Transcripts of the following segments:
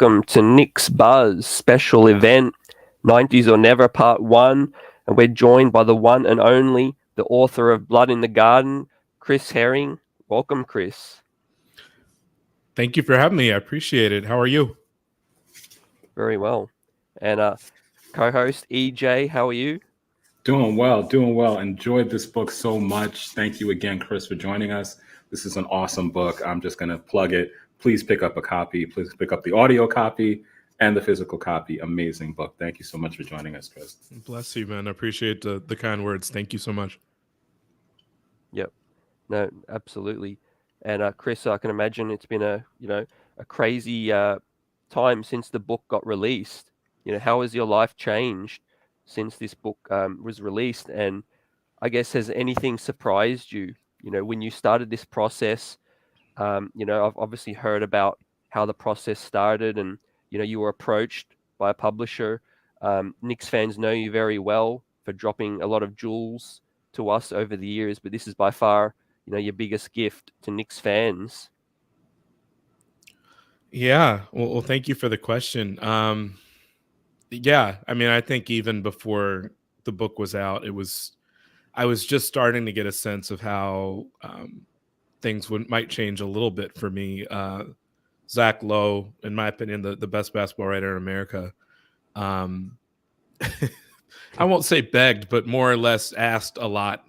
welcome to Knicks Buzz special event, 90s or Never Part 1. And we're joined by the one and only, the author of Blood in the Garden, Chris Herring. Welcome, Chris. Thank you for having me. I appreciate it. How are you? Very well. And co-host EJ, how are you? Doing well. Enjoyed this book so much. Thank you again, Chris, for joining us. This is an awesome book. I'm just going to plug it. Please pick up a copy. Please pick up the audio copy and the physical copy. Amazing book. Thank you so much for joining us, Chris. Bless you, man. I appreciate the kind words. Thank you so much. Yep. No, absolutely. And Chris, I can imagine it's been a crazy time since the book got released. How has your life changed since this book was released? And I guess, has anything surprised you? When you started this process, I've obviously heard about how the process started, and you were approached by a publisher. Knicks fans know you very well for dropping a lot of jewels to us over the years, but this is by far, your biggest gift to Knicks fans. Yeah. Well, thank you for the question. Yeah, I mean, I think even before the book was out, I was just starting to get a sense of how things might change a little bit for me. Zach Lowe, in my opinion, the best basketball writer in America, I won't say begged, but more or less asked a lot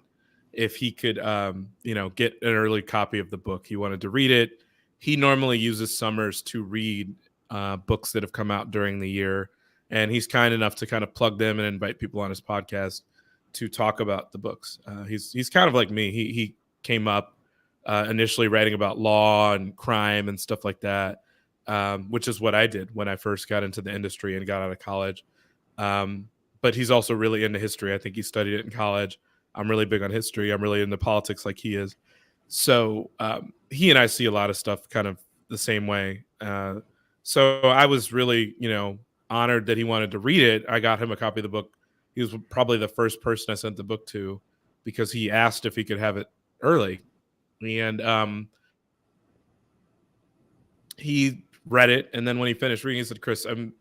if he could, get an early copy of the book. He wanted to read it. He normally uses summers to read books that have come out during the year. And he's kind enough to kind of plug them and invite people on his podcast to talk about the books. He's kind of like me. He came up initially writing about law and crime and stuff like that, which is what I did when I first got into the industry and got out of college. But he's also really into history. I think he studied it in college. I'm really big on history. I'm really into politics like he is. So he and I see a lot of stuff kind of the same way. So I was really, honored that he wanted to read it. I got him a copy of the book. He was probably the first person I sent the book to because he asked if he could have it early. And he read it. And then when he finished reading, he said, Chris, and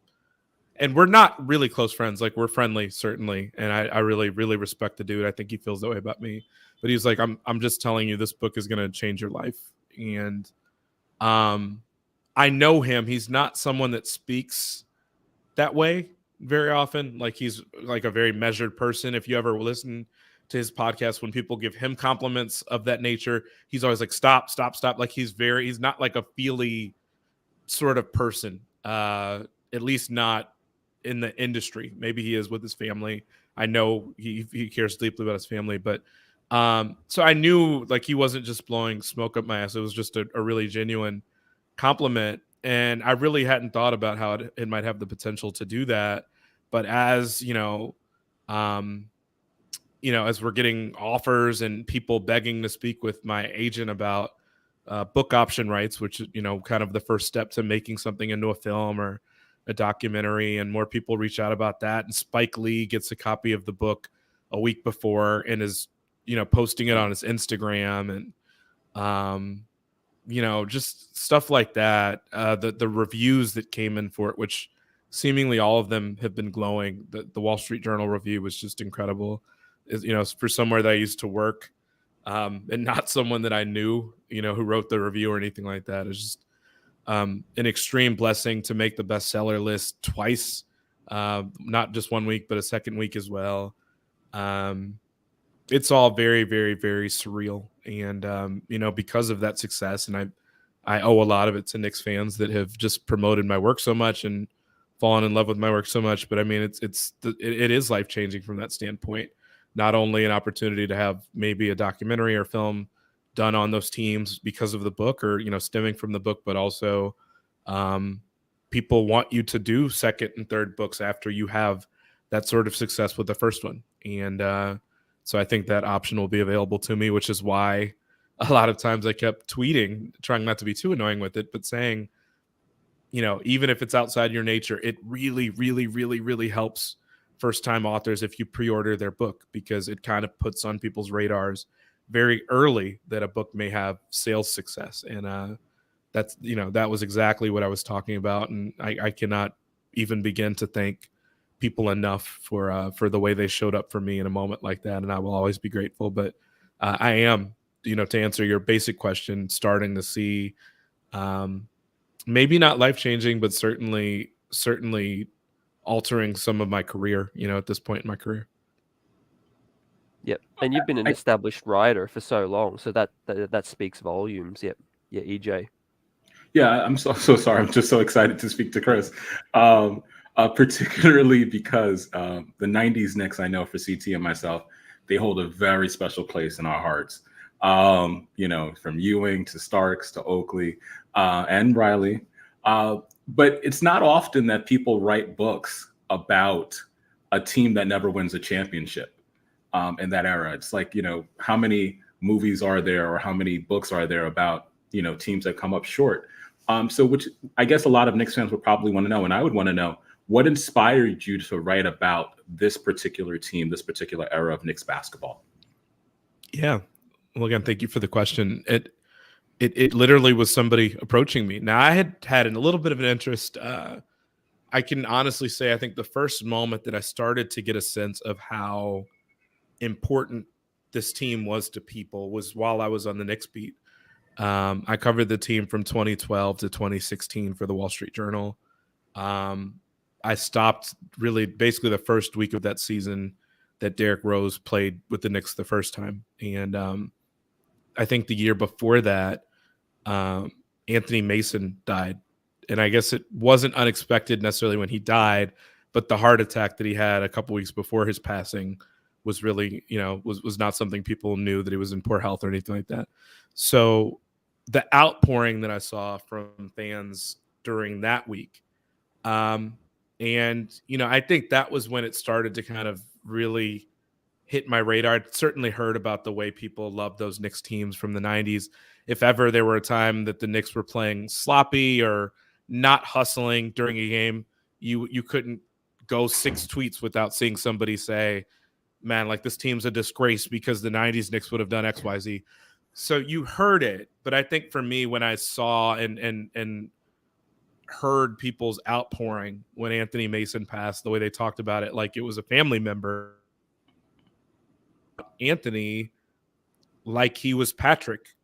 we're not really close friends. Like, we're friendly, certainly. And I really, really respect the dude. I think he feels that way about me. But he was like, I'm just telling you, this book is going to change your life. And I know him. He's not someone that speaks that way very often. Like, he's like a very measured person. If you ever listen to his podcast, when people give him compliments of that nature, he's always like, stop. Like, he's not like a feely sort of person, at least not in the industry. Maybe he is with his family. I know he cares deeply about his family, but so I knew, like, he wasn't just blowing smoke up my ass. It was just a really genuine compliment. And I really hadn't thought about how it might have the potential to do that. But as, as we're getting offers and people begging to speak with my agent about book option rights, which, kind of the first step to making something into a film or a documentary, and more people reach out about that. And Spike Lee gets a copy of the book a week before and is, posting it on his Instagram, and, just stuff like that. The reviews that came in for it, which seemingly all of them have been glowing. The Wall Street Journal review was just incredible. For somewhere that I used to work, and not someone that I knew, who wrote the review or anything like that. It's just an extreme blessing to make the bestseller list twice, not just 1 week, but a second week as well. It's all very, very, very surreal. And, because of that success, and I owe a lot of it to Knicks fans that have just promoted my work so much and fallen in love with my work so much. But I mean, it is life-changing from that standpoint. Not only an opportunity to have maybe a documentary or film done on those teams because of the book, or, stemming from the book, but also people want you to do second and third books after you have that sort of success with the first one. And so I think that option will be available to me, which is why a lot of times I kept tweeting, trying not to be too annoying with it, but saying, even if it's outside your nature, it really, really, really, really helps first-time authors if you pre-order their book, because it kind of puts on people's radars very early that a book may have sales success. And that's, that was exactly what I was talking about. And I cannot even begin to thank people enough for the way they showed up for me in a moment like that. And I will always be grateful. But I am, to answer your basic question, starting to see maybe not life-changing, but certainly altering some of my career, at this point in my career. Yep. And you've been an established writer for so long, so that speaks volumes. Yep. Yeah, EJ. Yeah, I'm so sorry. I'm just so excited to speak to Chris, particularly because the '90s Knicks, I know for CT and myself, they hold a very special place in our hearts. From Ewing to Starks to Oakley and Riley. But it's not often that people write books about a team that never wins a championship in that era. It's like, how many movies are there or how many books are there about, teams that come up short? So which I guess a lot of Knicks fans would probably want to know, and I would want to know, what inspired you to write about this particular team, this particular era of Knicks basketball? Yeah. Well, again, thank you for the question. It literally was somebody approaching me. Now, I had a little bit of an interest. I can honestly say I think the first moment that I started to get a sense of how important this team was to people was while I was on the Knicks beat. I covered the team from 2012 to 2016 for the Wall Street Journal. I stopped really basically the first week of that season that Derrick Rose played with the Knicks the first time. And I think the year before that, Anthony Mason died. And I guess it wasn't unexpected necessarily when he died, but the heart attack that he had a couple weeks before his passing was really, was not something people knew that he was in poor health or anything like that. So the outpouring that I saw from fans during that week, and, I think that was when it started to kind of really hit my radar. I'd certainly heard about the way people loved those Knicks teams from the 90s. If ever there were a time that the Knicks were playing sloppy or not hustling during a game, you couldn't go 6 tweets without seeing somebody say, man, like this team's a disgrace because the 90s Knicks would have done XYZ. So you heard it. But I think for me, when I saw and heard people's outpouring when Anthony Mason passed, the way they talked about it like it was a family member, Anthony, like he was Patrick,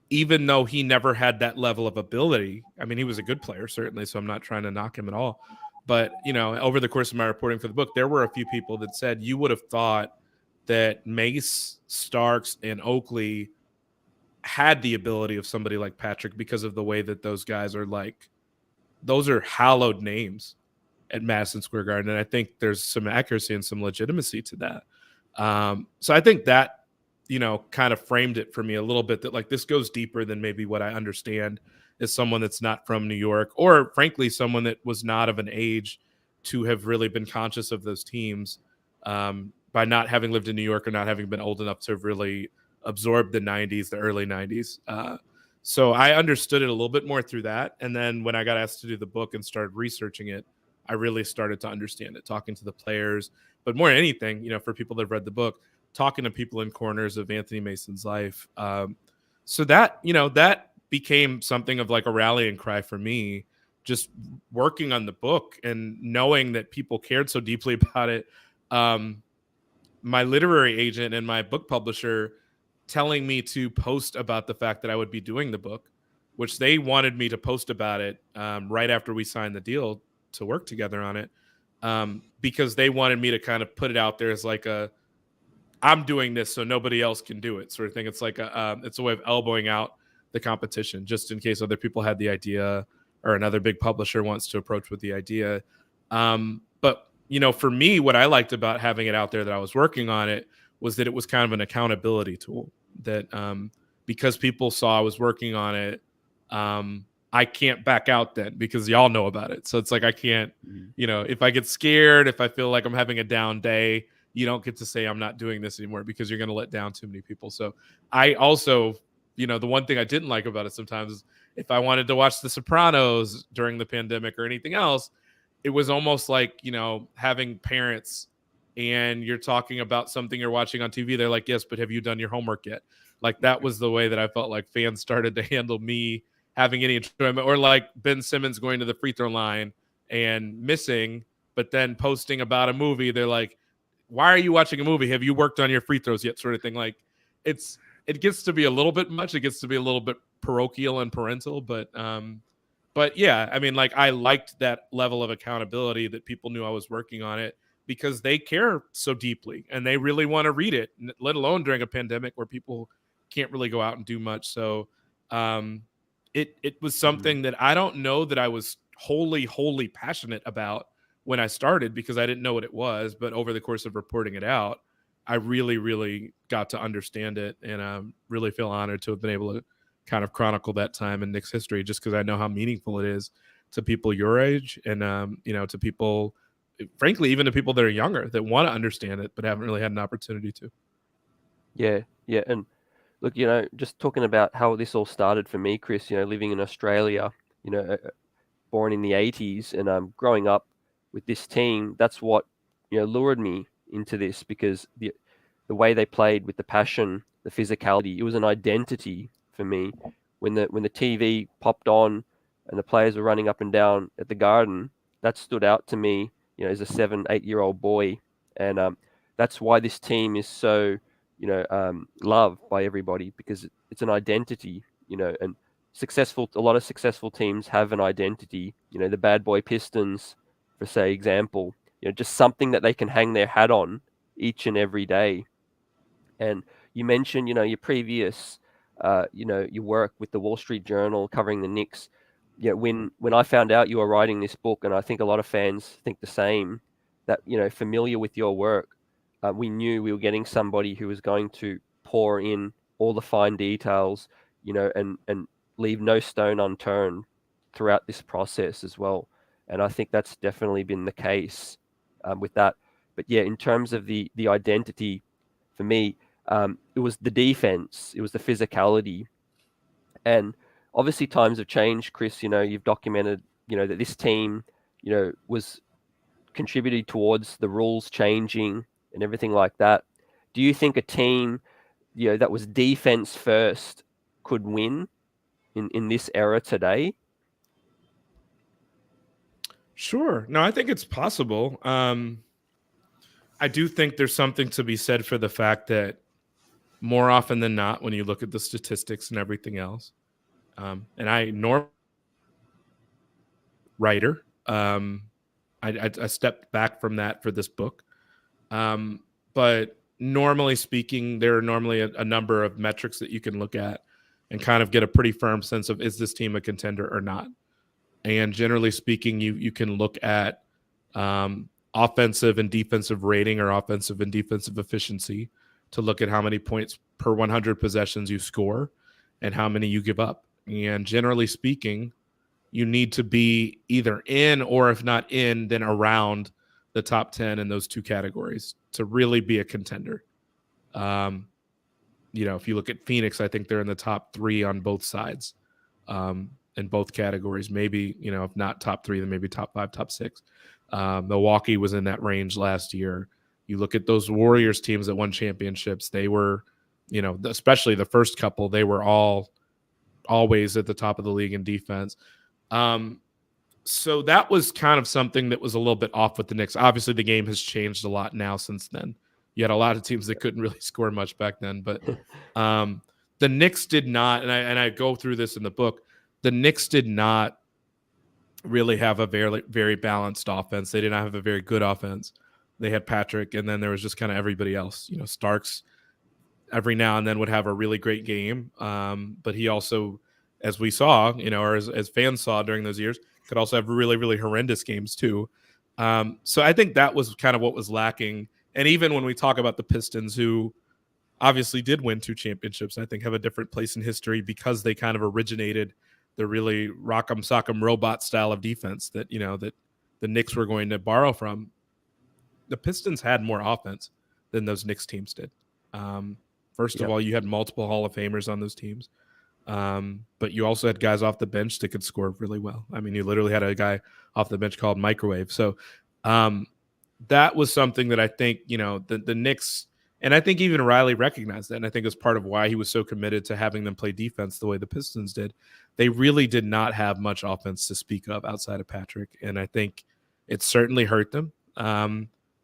even though he never had that level of ability. I mean, he was a good player, certainly, so I'm not trying to knock him at all. But, over the course of my reporting for the book, there were a few people that said you would have thought that Mace, Starks, and Oakley had the ability of somebody like Patrick because of the way that those guys are those are hallowed names at Madison Square Garden. And I think there's some accuracy and some legitimacy to that. So I think that, kind of framed it for me a little bit that this goes deeper than maybe what I understand as someone that's not from New York, or frankly, someone that was not of an age to have really been conscious of those teams by not having lived in New York or not having been old enough to have really absorbed the 90s, the early 90s. So I understood it a little bit more through that. And then when I got asked to do the book and started researching it, I really started to understand it, talking to the players, but more than anything, for people that have read the book, talking to people in corners of Anthony Mason's life. So that, that became something of a rallying cry for me, just working on the book and knowing that people cared so deeply about it. My literary agent and my book publisher telling me to post about the fact that I would be doing the book, which they wanted me to post about it right after we signed the deal to work together on it, because they wanted me to kind of put it out there as I'm doing this so nobody else can do it sort of thing. It's it's a way of elbowing out the competition just in case other people had the idea or another big publisher wants to approach with the idea. But, for me, what I liked about having it out there that I was working on it was that it was kind of an accountability tool that because people saw I was working on it, I can't back out then because y'all know about it. So it's I can't, if I get scared, if I feel like I'm having a down day, you don't get to say I'm not doing this anymore because you're going to let down too many people. So I also, the one thing I didn't like about it sometimes is if I wanted to watch The Sopranos during the pandemic or anything else, it was almost like, having parents and you're talking about something you're watching on TV. They're like, yes, but have you done your homework yet? Like that was the way that I felt like fans started to handle me having any enjoyment, or like Ben Simmons going to the free throw line and missing, but then posting about a movie. They're like, why are you watching a movie? Have you worked on your free throws yet? Sort of thing. Like it gets to be a little bit much. It gets to be a little bit parochial and parental, but yeah, I mean, like I liked that level of accountability that people knew I was working on it because they care so deeply and they really want to read it, let alone during a pandemic where people can't really go out and do much. So it was something that I don't know that I was wholly passionate about when I started because I didn't know what it was. But over the course of reporting it out, I really got to understand it, and really feel honored to have been able to kind of chronicle that time in Knicks history, just because I know how meaningful it is to people your age, and to people, frankly, even to people that are younger that want to understand it but haven't really had an opportunity to. Yeah, and look, just talking about how this all started for me, Chris. Living in Australia, born in the '80s, and growing up with this team. That's what lured me into this, because the way they played with the passion, the physicality, it was an identity for me. When the TV popped on and the players were running up and down at the Garden, that stood out to me, as a 7-8 year old boy, and that's why this team is so loved by everybody, because it's an identity, and a lot of successful teams have an identity. The Bad Boy Pistons, for say example, just something that they can hang their hat on each and every day. And you mentioned, your previous, your work with the Wall Street Journal covering the Knicks. When I found out you were writing this book, and I think a lot of fans think the same, that, familiar with your work, we knew we were getting somebody who was going to pour in all the fine details, and leave no stone unturned throughout this process as well. And I think that's definitely been the case with that. But yeah, in terms of the identity, for me, it was the defense, it was the physicality. And obviously times have changed, Chris. You've documented, that this team, was contributed towards the rules changing and everything like that. Do you think a team, that was defense first could win in this era today? Sure. No, I think it's possible. I do think there's something to be said for the fact that more often than not, when you look at the statistics and everything else, and I writer, I stepped back from that for this book. But normally speaking, there are normally a number of metrics that you can look at and kind of get a pretty firm sense of, is this team a contender or not? And generally speaking, you can look at offensive and defensive rating, or offensive and defensive efficiency, to look at how many points per 100 possessions you score and how many you give up. And generally speaking, you need to be either in, or if not in, then around the top 10 in those two categories to really be a contender. If you look at Phoenix, I think they're in the top 3 on both sides, in both categories. Maybe, if not top 3, then maybe top 5, top 6. Milwaukee was in that range last year. You look at those Warriors teams that won championships, they were, especially the first couple, they were always at the top of the league in defense. So that was kind of something that was a little bit off with the Knicks. Obviously, the game has changed a lot now since then. You had a lot of teams that couldn't really score much back then, but the Knicks did not, and I go through this in the book, the Knicks did not really have a very, very balanced offense. They did not have a very good offense. They had Patrick, and then there was just kind of everybody else. Starks every now and then would have a really great game, but he also, as we saw, or as fans saw during those years, could also have really, really horrendous games too. So I think that was kind of what was lacking. And even when we talk about the Pistons, who obviously did win 2 championships, I think have a different place in history because they kind of originated the really rock'em sock'em robot style of defense that that the Knicks were going to borrow from. The Pistons had more offense than those Knicks teams did. First of all, you had multiple Hall of Famers on those teams. But you also had guys off the bench that could score really well. I mean, you literally had a guy off the bench called Microwave. So that was something that I think, the Knicks, And I think even Riley recognized that. And I think it's part of why he was so committed to having them play defense the way the Pistons did. They really did not have much offense to speak of outside of Patrick. And I think it certainly hurt them.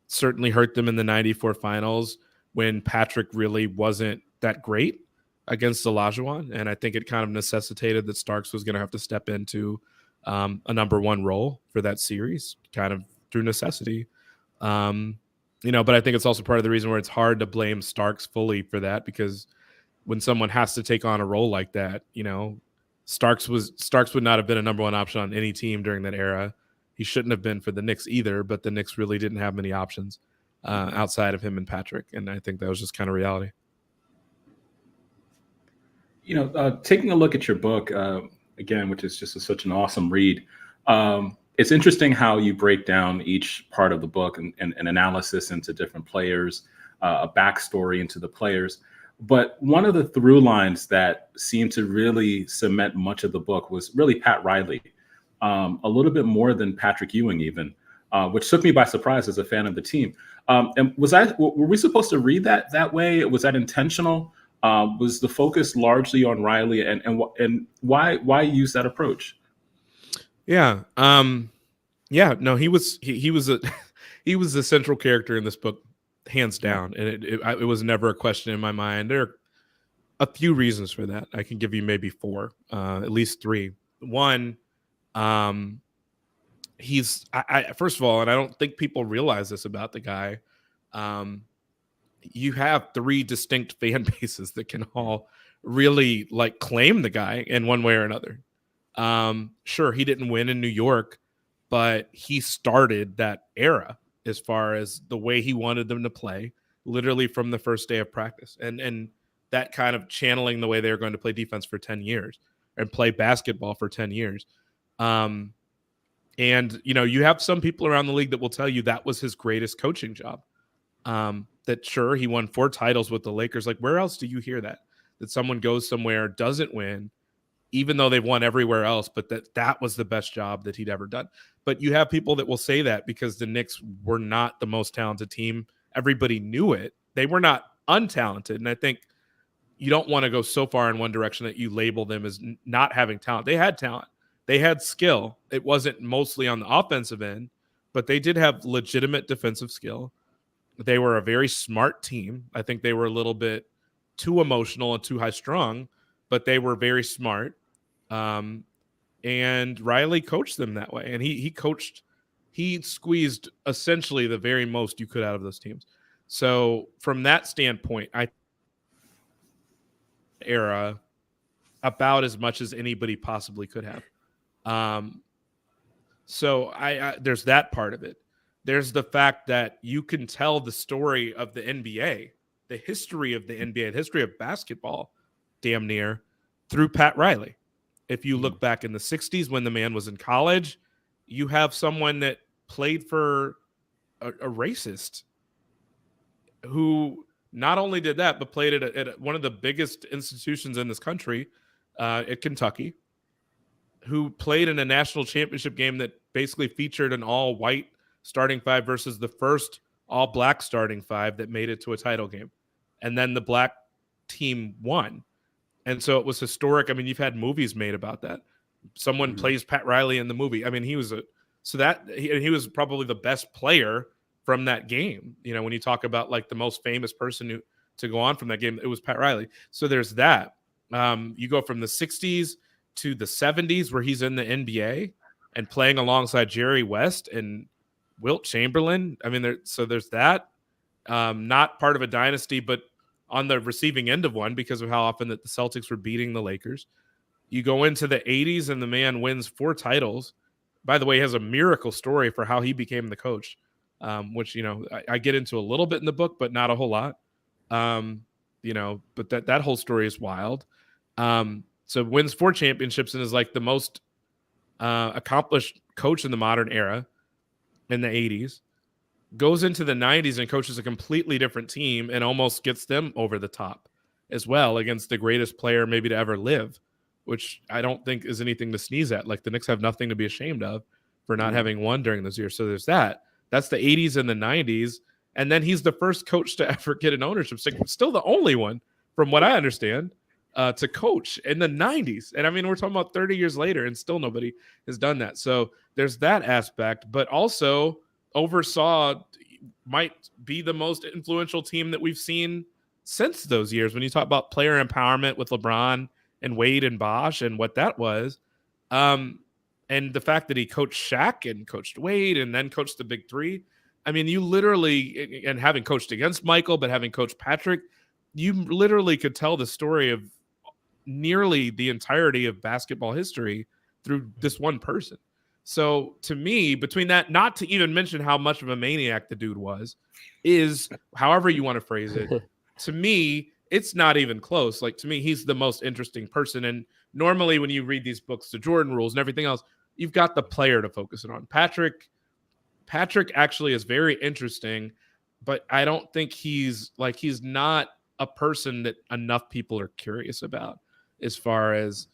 Certainly hurt them in the 94 finals when Patrick really wasn't that great against Olajuwon. And I think it kind of necessitated that Starks was going to have to step into a number one role for that series, kind of through necessity. But I think it's also part of the reason where it's hard to blame Starks fully for that, because when someone has to take on a role like that, Starks would not have been a number one option on any team during that era. He shouldn't have been for the Knicks either, but the Knicks really didn't have many options outside of him and Patrick. And I think that was just kind of reality. Taking a look at your book, again, which is just such an awesome read, it's interesting how you break down each part of the book and an analysis into different players, a backstory into the players. But one of the through lines that seemed to really cement much of the book was really Pat Riley, a little bit more than Patrick Ewing even, which took me by surprise as a fan of the team. And were we supposed to read that way? Was that intentional? Was the focus largely on Riley, and why use that approach? Yeah. No, he was a central character in this book, hands down. And it was never a question in my mind. There are a few reasons for that. I can give you maybe four, at least three. One, he's first of all, and I don't think people realize this about the guy. You have three distinct fan bases that can all really claim the guy in one way or another. Sure, he didn't win in New York, but he started that era as far as the way he wanted them to play, literally from the first day of practice. And that kind of channeling the way they were going to play defense for 10 years and play basketball for 10 years. And, you have some people around the league that will tell you that was his greatest coaching job. That sure, he won 4 titles with the Lakers. Where else do you hear that someone goes somewhere, doesn't win, even though they've won everywhere else, but that was the best job that he'd ever done. But you have people that will say that because the Knicks were not the most talented team. Everybody knew it. They were not untalented. And I think you don't want to go so far in one direction that you label them as not having talent. They had talent. They had skill. It wasn't mostly on the offensive end, but they did have legitimate defensive skill. They were a very smart team. I think they were a little bit too emotional and too high strung, but they were very smart. And Riley coached them that way. And he squeezed essentially the very most you could out of those teams. So from that standpoint, I era about as much as anybody possibly could have. So there's that part of it. There's the fact that you can tell the story of the NBA, the history of the NBA, the history of basketball, damn near, through Pat Riley. If you look back in the 60s when the man was in college, you have someone that played for a racist who not only did that, but played at one of the biggest institutions in this country, at Kentucky, who played in a national championship game that basically featured an all-white starting five versus the first all-black starting five that made it to a title game. And then the black team won. And so it was historic. I mean, you've had movies made about that. Someone plays Pat Riley in the movie. I mean, he was probably the best player from that game. When you talk about the most famous person to go on from that game, it was Pat Riley. So there's that. You go from the 60s to the 70s where he's in the NBA and playing alongside Jerry West and Wilt Chamberlain. I mean, there's that. Not part of a dynasty, but on the receiving end of one because of how often that the Celtics were beating the Lakers. You go into the 80s and the man wins 4 titles. By the way, he has a miracle story for how he became the coach, which, I get into a little bit in the book, but not a whole lot. But that whole story is wild. So wins 4 championships and is the most accomplished coach in the modern era in the 80s. Goes into the 90s and coaches a completely different team and almost gets them over the top as well against the greatest player maybe to ever live, which I don't think is anything to sneeze at. The Knicks have nothing to be ashamed of for not having won during those years. So there's that. That's the 80s and the 90s. And then he's the first coach to ever get an ownership stake. Still the only one, from what I understand, to coach in the 90s. And I mean, we're talking about 30 years later, and still nobody has done that. So there's that aspect, but also oversaw might be the most influential team that we've seen since those years. When you talk about player empowerment with LeBron and Wade and Bosh and what that was, and the fact that he coached Shaq and coached Wade and then coached the big three. I mean, you literally, and having coached against Michael, but having coached Patrick, you literally could tell the story of nearly the entirety of basketball history through this one person. So to me, between that, not to even mention how much of a maniac the dude was, is however you want to phrase it, to me, it's not even close. Like, to me, he's the most interesting person. And normally when you read these books, the Jordan rules and everything else, you've got the player to focus it on. Patrick actually is very interesting, but I don't think he's not a person that enough people are curious about, as far as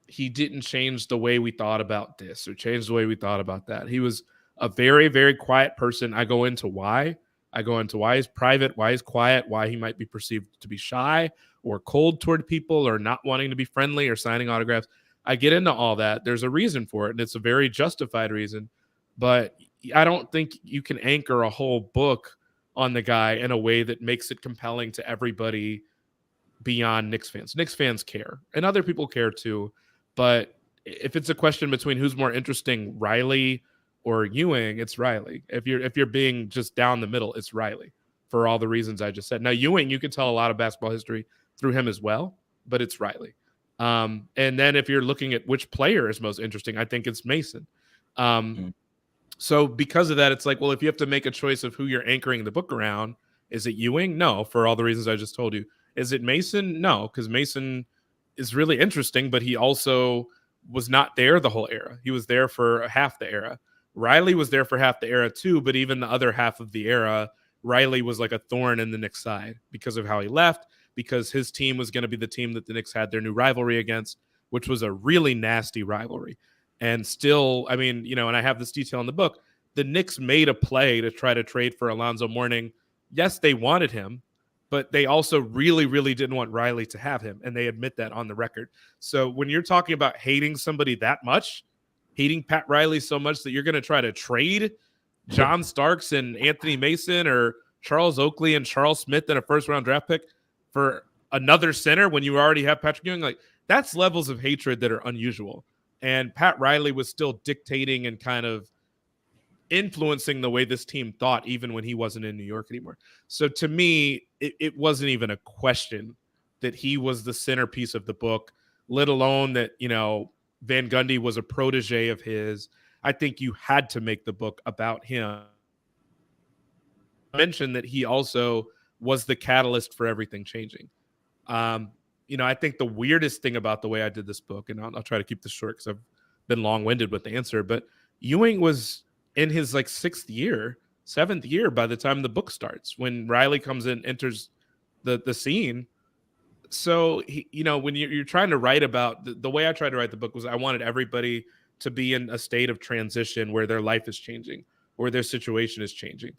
he didn't change the way we thought about this or change the way we thought about that. He was a very, very quiet person. I go into why he's private, why he's quiet, why he might be perceived to be shy or cold toward people or not wanting to be friendly or signing autographs. I get into all that. There's a reason for it, and it's a very justified reason. But I don't think you can anchor a whole book on the guy in a way that makes it compelling to everybody beyond Knicks fans. Knicks fans care, and other people care too. But if it's a question between who's more interesting, Riley or Ewing, it's Riley. If you're being just down the middle, it's Riley, for all the reasons I just said. Now, Ewing, you can tell a lot of basketball history through him as well, but it's Riley. And then if you're looking at which player is most interesting, I think it's Mason. So because of that, it's like, well, if you have to make a choice of who you're anchoring the book around, is it Ewing? No, for all the reasons I just told you. Is it Mason? No, because Mason is really interesting, but he also was not there the whole era. He was there for half the era. Riley was there for half the era too, but even the other half of the era, Riley was like a thorn in the Knicks side because of how he left, because his team was going to be the team that the Knicks had their new rivalry against, which was a really nasty rivalry. And still, I mean, and I have this detail in the book, the Knicks made a play to try to trade for Alonzo Mourning. Yes, they wanted him, but they also really, really didn't want Riley to have him, and they admit that on the record. So when you're talking about hating somebody that much, hating Pat Riley so much that you're going to try to trade John Starks and Anthony Mason or Charles Oakley and Charles Smith in a first-round draft pick for another center when you already have Patrick Ewing, like, that's levels of hatred that are unusual. And Pat Riley was still dictating and kind of influencing the way this team thought, even when he wasn't in New York anymore. So to me, it wasn't even a question that he was the centerpiece of the book, let alone that, Van Gundy was a protege of his. I think you had to make the book about him. I mentioned that he also was the catalyst for everything changing. I think the weirdest thing about the way I did this book, and I'll try to keep this short because I've been long-winded with the answer, but Ewing was in his seventh year by the time the book starts, when Riley comes in, enters the scene. So when you're trying to write about the way I tried to write the book was I wanted everybody to be in a state of transition where their life is changing, or their situation is changing.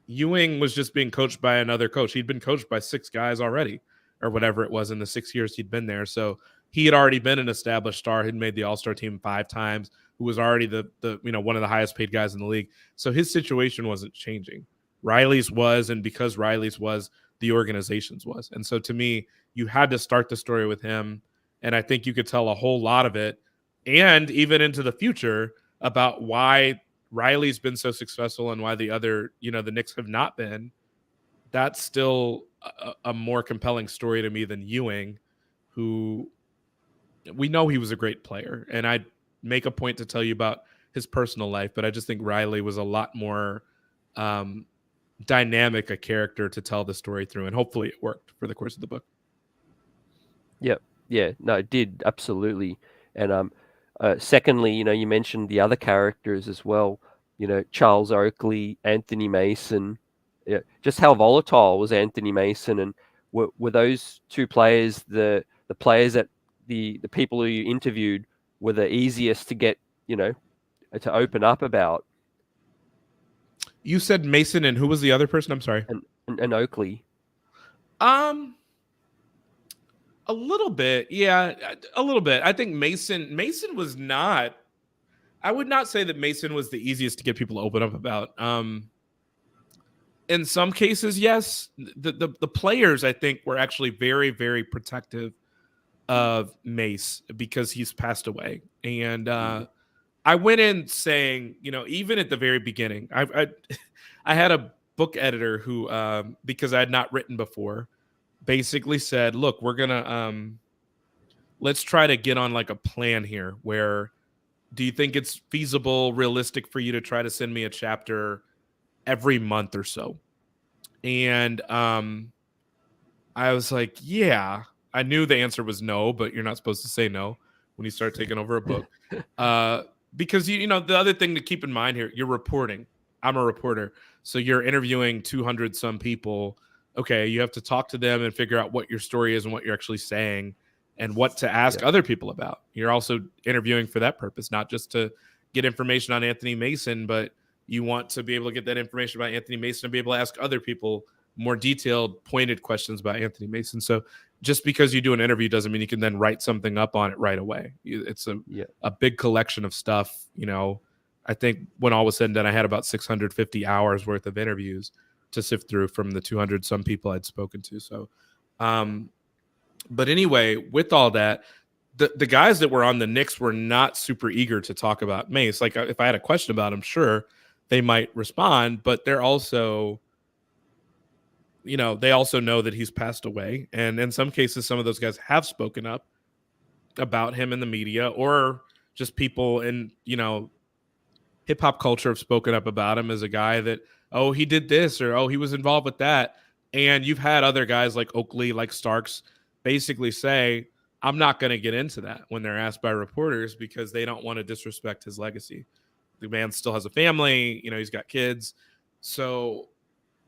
Ewing was just being coached by another coach. He'd been coached by 6 guys already, or whatever it was, in the 6 years he'd been there. So he had already been an established star. He'd made the All-Star team 5 times, who was already the one of the highest paid guys in the league. So his situation wasn't changing. Riley's was, and because Riley's was, the organization's was. And so to me, you had to start the story with him. And I think you could tell a whole lot of it, and even into the future, about why Riley's been so successful and why the other, the Knicks have not been. That's still a more compelling story to me than Ewing, who we know he was a great player. And I'd make a point to tell you about his personal life, but I just think Riley was a lot more dynamic a character to tell the story through. And hopefully it worked for the course of the book. Yep. Yeah, no, it did. Absolutely. And secondly, you mentioned the other characters as well, Charles Oakley, Anthony Mason. Yeah, just how volatile was Anthony Mason, and were those 2 players the players that the people who you interviewed were the easiest to get, to open up about? You said Mason, and who was the other person? I'm sorry. And Oakley. A little bit, yeah, a little bit. I think Mason was not. I would not say that Mason was the easiest to get people to open up about. In some cases, yes. The players, I think, were actually very, very protective of Mace because he's passed away. And I went in saying, even at the very beginning, I had a book editor who, because I had not written before, basically said, look, we're gonna let's try to get on like a plan here where do you think it's feasible, realistic for you to try to send me a chapter every month or so? And I was like, yeah. I knew the answer was no, but you're not supposed to say no when you start taking over a book. Because the other thing to keep in mind here, you're reporting. I'm a reporter. So you're interviewing 200 some people. Okay, you have to talk to them and figure out what your story is and what you're actually saying and what to ask other people about. You're also interviewing for that purpose, not just to get information on Anthony Mason, but you want to be able to get that information about Anthony Mason and be able to ask other people more detailed, pointed questions about Anthony Mason. So just because you do an interview doesn't mean you can then write something up on it right away. It's a big collection of stuff. I think when all was said and done, I had about 650 hours worth of interviews to sift through from the 200 some people I'd spoken to. So, but anyway, with all that, the guys that were on the Knicks were not super eager to talk about Mace. Like if I had a question about him, sure, they might respond, but they're also, they also know that he's passed away. And in some cases, some of those guys have spoken up about him in the media, or just people in, hip hop culture have spoken up about him as a guy that, oh, he did this, or, oh, he was involved with that. And you've had other guys like Oakley, like Starks, basically say, I'm not going to get into that when they're asked by reporters because they don't want to disrespect his legacy. The man still has a family, he's got kids. So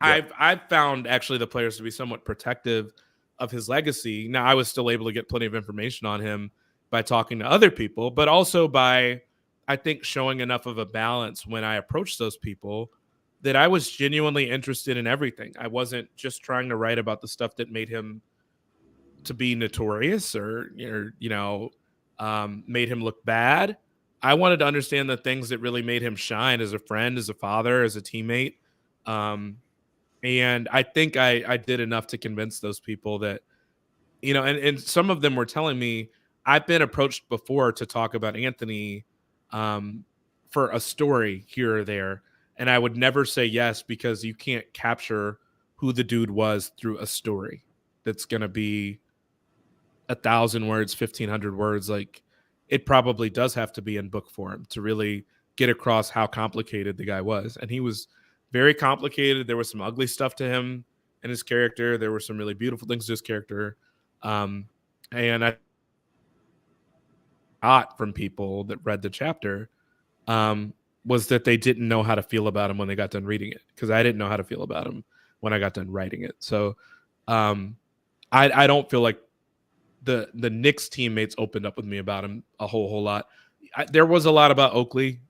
I've found actually the players to be somewhat protective of his legacy. Now, I was still able to get plenty of information on him by talking to other people, but also by, I think, showing enough of a balance when I approached those people that I was genuinely interested in everything. I wasn't just trying to write about the stuff that made him to be notorious or made him look bad. I wanted to understand the things that really made him shine as a friend, as a father, as a teammate. And I think I did enough to convince those people that, and some of them were telling me, I've been approached before to talk about Anthony for a story here or there. And I would never say yes because you can't capture who the dude was through a story that's going to be 1,000 words, 1,500 words. Like, it probably does have to be in book form to really get across how complicated the guy was. And he was very complicated. There was some ugly stuff to him and his character. There were some really beautiful things to his character. And I got from people that read the chapter was that they didn't know how to feel about him when they got done reading it, because I didn't know how to feel about him when I got done writing it. So I don't feel like the Knicks teammates opened up with me about him a whole lot. There was a lot about Oakley.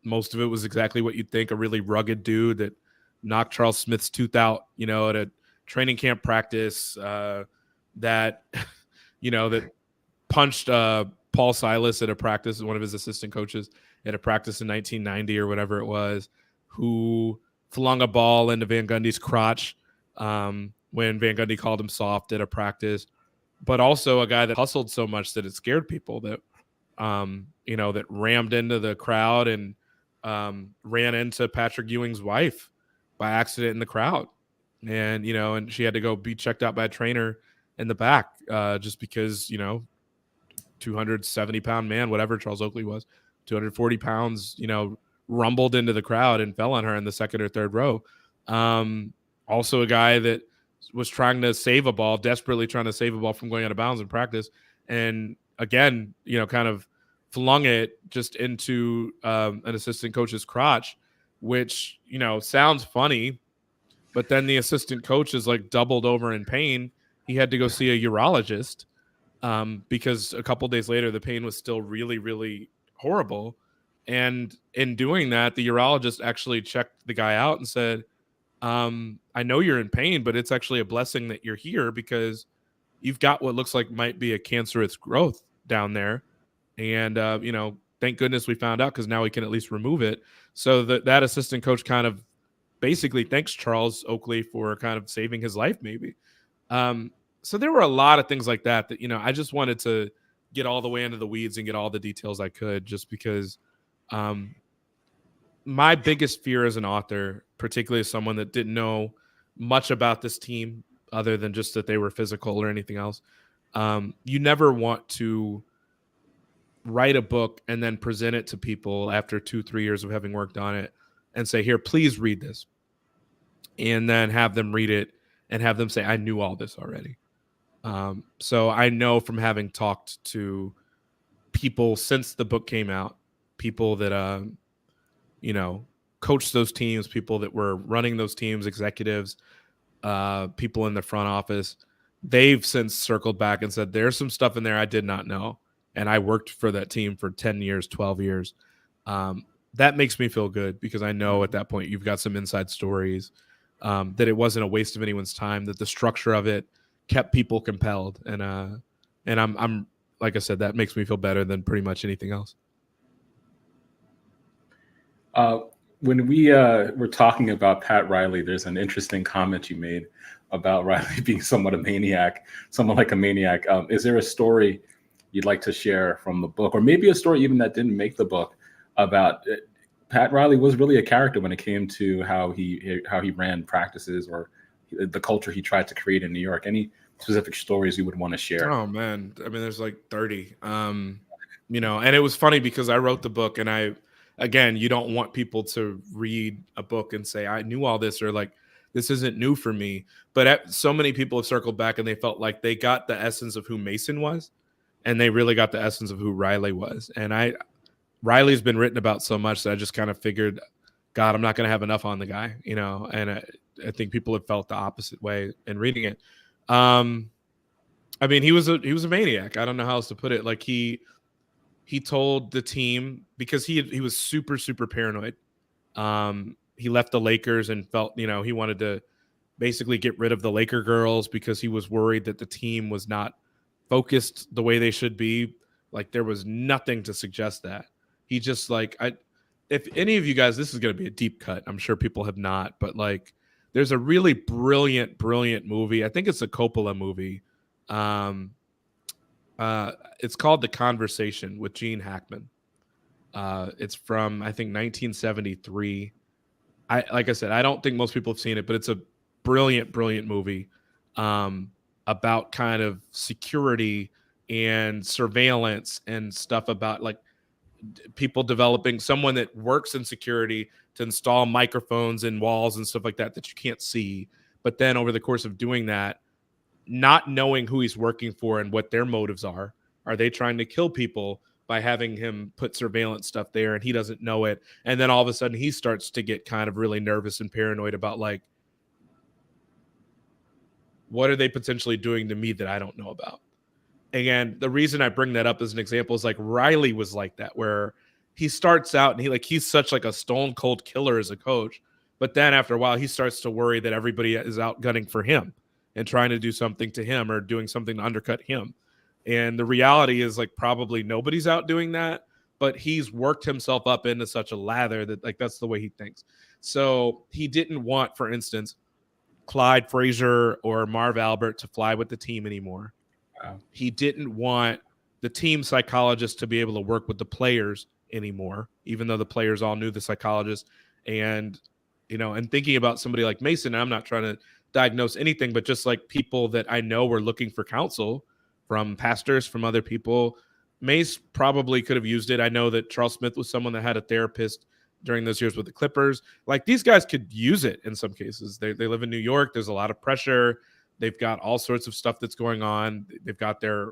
Most of it was exactly what you'd think, a really rugged dude that knocked Charles Smith's tooth out, at a training camp practice, that punched Paul Silas at a practice, one of his assistant coaches at a practice in 1990 or whatever it was, who flung a ball into Van Gundy's crotch when Van Gundy called him soft at a practice, but also a guy that hustled so much that it scared people, that that rammed into the crowd and ran into Patrick Ewing's wife by accident in the crowd. And, and she had to go be checked out by a trainer in the back just because, 270-pound man, whatever Charles Oakley was, 240 pounds, rumbled into the crowd and fell on her in the second or third row. Also a guy that was trying to save a ball, desperately trying to save a ball from going out of bounds in practice. And again, kind of flung it just into an assistant coach's crotch, which, sounds funny, but then the assistant coach is like doubled over in pain. He had to go see a urologist because a couple days later, the pain was still really, really horrible. And in doing that, the urologist actually checked the guy out and said, I know you're in pain, but it's actually a blessing that you're here because you've got what looks like might be a cancerous growth down there. And, thank goodness we found out because now we can at least remove it. So that assistant coach kind of basically thanks Charles Oakley for kind of saving his life, maybe. So there were a lot of things like that, I just wanted to get all the way into the weeds and get all the details I could, just because my biggest fear as an author, particularly as someone that didn't know much about this team other than just that they were physical or anything else, you never want to write a book and then present it to people after 2-3 years of having worked on it and say, here, please read this. And then have them read it and have them say, I knew all this already. So I know from having talked to people since the book came out, people that, coached those teams, people that were running those teams, executives, people in the front office, they've since circled back and said, there's some stuff in there I did not know. And I worked for that team for 10 years, 12 years. That makes me feel good because I know at that point you've got some inside stories, that it wasn't a waste of anyone's time, that the structure of it kept people compelled. And I'm like I said, that makes me feel better than pretty much anything else. When we were talking about Pat Riley, there's an interesting comment you made about Riley being somewhat a maniac, someone like a maniac. Is there a story you'd like to share from the book, or maybe a story even that didn't make the book, about Pat Riley was really a character when it came to how he ran practices or the culture he tried to create in New York? Any specific stories you would want to share? Oh man, I mean, there's like 30. And it was funny because I wrote the book, and again, you don't want people to read a book and say, I knew all this, or like, this isn't new for me. But so many people have circled back and they felt like they got the essence of who Mason was, and they really got the essence of who Riley was. And Riley's been written about so much that I just kind of figured, God, I'm not going to have enough on the guy, and I think people have felt the opposite way in reading it. I mean, he was a maniac. I don't know how else to put it. Like he told the team, because he was super, super paranoid. He left the Lakers and felt, he wanted to basically get rid of the Laker girls because he was worried that the team was not focused the way they should be. Like there was nothing to suggest that. He just if any of you guys, this is going to be a deep cut. I'm sure people have not, but like there's a really brilliant, brilliant movie. I think it's a Coppola movie. It's called The Conversation with Gene Hackman. It's from, I think, 1973. Like I said, I don't think most people have seen it, but it's a brilliant, brilliant movie about kind of security and surveillance and stuff about like people developing, someone that works in security to install microphones in walls and stuff like that you can't see. But then over the course of doing that, not knowing who he's working for and what their motives are they trying to kill people by having him put surveillance stuff there and he doesn't know it? And then all of a sudden he starts to get kind of really nervous and paranoid about like, what are they potentially doing to me that I don't know about? Again, the reason I bring that up as an example is like Riley was like that, where he starts out and he's such like a stone cold killer as a coach. But then after a while, he starts to worry that everybody is out gunning for him and trying to do something to him or doing something to undercut him. And the reality is like probably nobody's out doing that, but he's worked himself up into such a lather that like that's the way he thinks. So he didn't want, for instance, Clyde Frazier or Marv Albert to fly with the team anymore. Wow. He didn't want the team psychologist to be able to work with the players anymore, even though the players all knew the psychologist. And, and thinking about somebody like Mason, I'm not trying to diagnose anything, but just like people that I know were looking for counsel from pastors, from other people, Mace probably could have used it. I know that Charles Smith was someone that had a therapist during those years with the Clippers. Like these guys could use it in some cases. They live in New York. There's a lot of pressure. They've got all sorts of stuff that's going on. They've got their,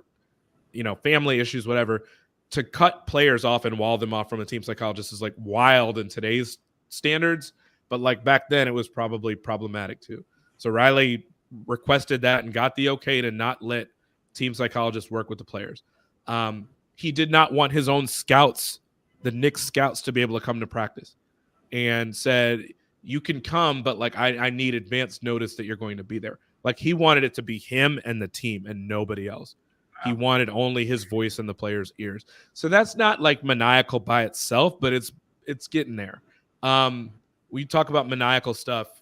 family issues, whatever. To cut players off and wall them off from a team psychologist is like wild in today's standards. But like back then, it was probably problematic too. So Riley requested that and got the okay to not let team psychologists work with the players. He did not want his own scouts the Knicks scouts to be able to come to practice, and said, you can come, but like I need advance notice that you're going to be there. Like he wanted it to be him and the team and nobody else. He wanted only his voice in the players' ears. So that's not like maniacal by itself, but it's getting there. We talk about maniacal stuff.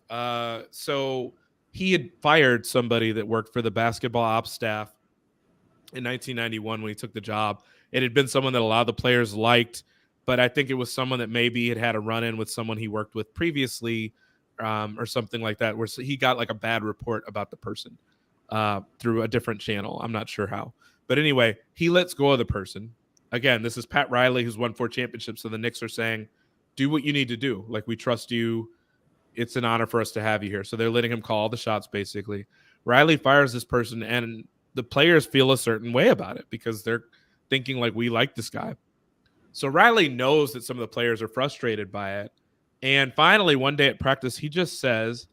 So he had fired somebody that worked for the basketball ops staff in 1991 when he took the job. It had been someone that a lot of the players liked, but I think it was someone that maybe had a run-in with someone he worked with previously, or something like that, where he got like a bad report about the person through a different channel. I'm not sure how. But anyway, he lets go of the person. Again, this is Pat Riley, who's won 4 championships, so the Knicks are saying, do what you need to do. Like, we trust you. It's an honor for us to have you here. So they're letting him call the shots, basically. Riley fires this person, and the players feel a certain way about it because they're thinking, like, we like this guy. So Riley knows that some of the players are frustrated by it. And finally, one day at practice, he just says,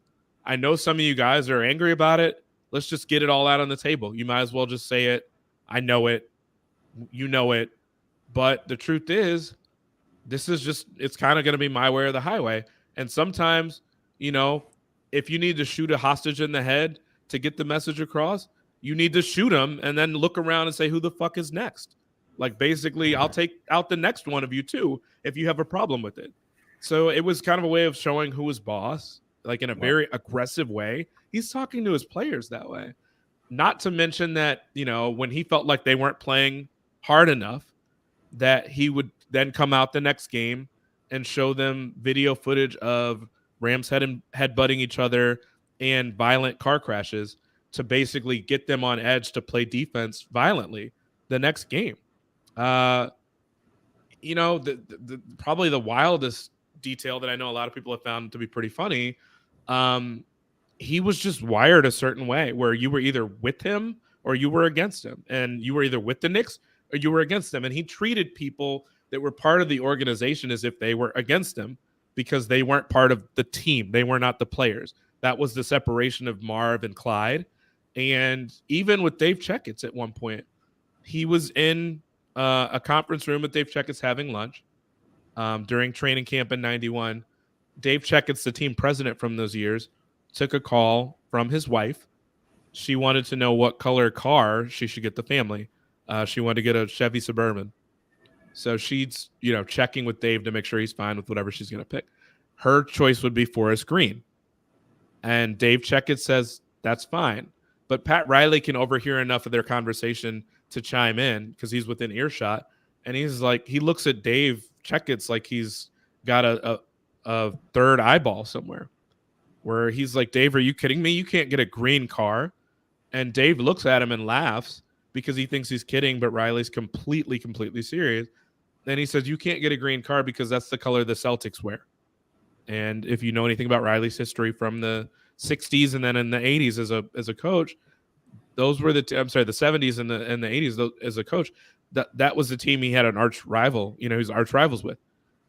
I know some of you guys are angry about it. Let's just get it all out on the table. You might as well just say it. I know it. You know it. But the truth is, this is just, it's kind of going to be my way or the highway. And sometimes, you know, if you need to shoot a hostage in the head to get the message across, you need to shoot him and then look around and say, who the fuck is next? Like, basically, I'll take out the next one of you too if you have a problem with it. So it was kind of a way of showing who was boss, like in a very aggressive way. He's talking to his players that way. Not to mention that, you know, when he felt like they weren't playing hard enough, that he would then come out the next game and show them video footage of Rams headbutting each other and violent car crashes to basically get them on edge to play defense violently the next game. You know, the probably the wildest detail that I know a lot of people have found to be pretty funny. He was just wired a certain way where you were either with him or you were against him, and you were either with the Knicks or you were against them. And he treated people that were part of the organization as if they were against him because they weren't part of the team. They were not the players. That was the separation of Marv and Clyde. And even with Dave Checketts at one point, he was in a conference room with Dave Checketts having lunch during training camp in 91. Dave Checketts, the team president from those years, took a call from his wife. She wanted to know what color car she should get the family. She wanted to get a Chevy Suburban. So she's, you know, checking with Dave to make sure he's fine with whatever she's going to pick. Her choice would be Forest Green. And Dave Checketts says, that's fine. But Pat Riley can overhear enough of their conversation to chime in because he's within earshot. And he's like, he looks at Dave Checketts like he's got a third eyeball somewhere. Where he's like, Dave, are you kidding me? You can't get a green car. And Dave looks at him and laughs because he thinks he's kidding, but Riley's completely serious. Then he says, you can't get a green car because that's the color the Celtics wear. And if you know anything about Riley's history from the 60s and then in the 80s as a coach, those were the 70s and the 80s as a coach, that was the team he had an arch rival, you know, he's arch rivals with.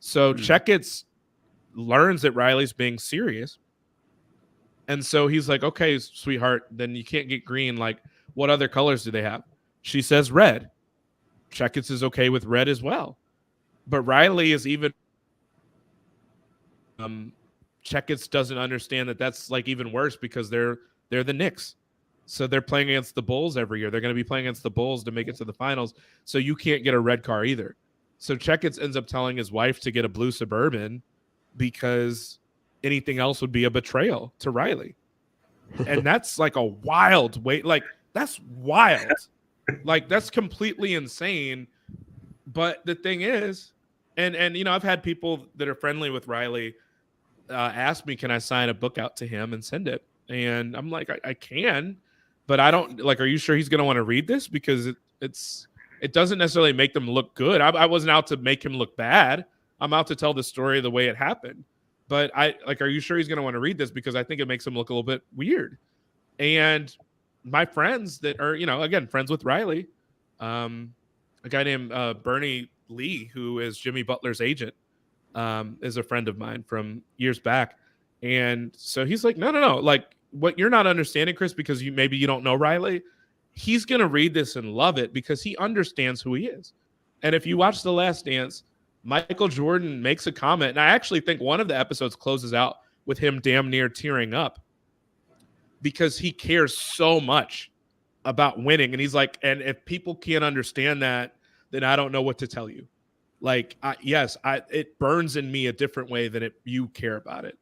So Checketts learns that Riley's being serious. And so he's like, okay, sweetheart, then you can't get green. Like, what other colors do they have? She says red. Checketts is okay with red as well. But Riley is even Checketts doesn't understand that that's like even worse because they're the Knicks. So they're playing against the Bulls every year. They're going to be playing against the Bulls to make it to the finals. So you can't get a red car either. So Checketts ends up telling his wife to get a blue Suburban because anything else would be a betrayal to Riley. And that's like a wild way. Like, that's wild. Like, that's completely insane. But the thing is, and you know, I've had people that are friendly with Riley ask me, can I sign a book out to him and send it? And I'm like, I can, but I don't, like, are you sure he's going to want to read this? Because it doesn't necessarily make them look good. I wasn't out to make him look bad. I'm out to tell the story the way it happened. But are you sure he's going to want to read this? Because I think it makes him look a little bit weird. And my friends that are, you know, again, friends with Riley, a guy named Bernie Lee, who is Jimmy Butler's agent, is a friend of mine from years back. And so he's like, no. Like, what you're not understanding, Chris, because maybe you don't know Riley, he's going to read this and love it because he understands who he is. And if you watch The Last Dance, Michael Jordan makes a comment, and I actually think one of the episodes closes out with him damn near tearing up because he cares so much about winning. And he's like, and if people can't understand that, then I don't know what to tell you. Like, it burns in me a different way than you care about it.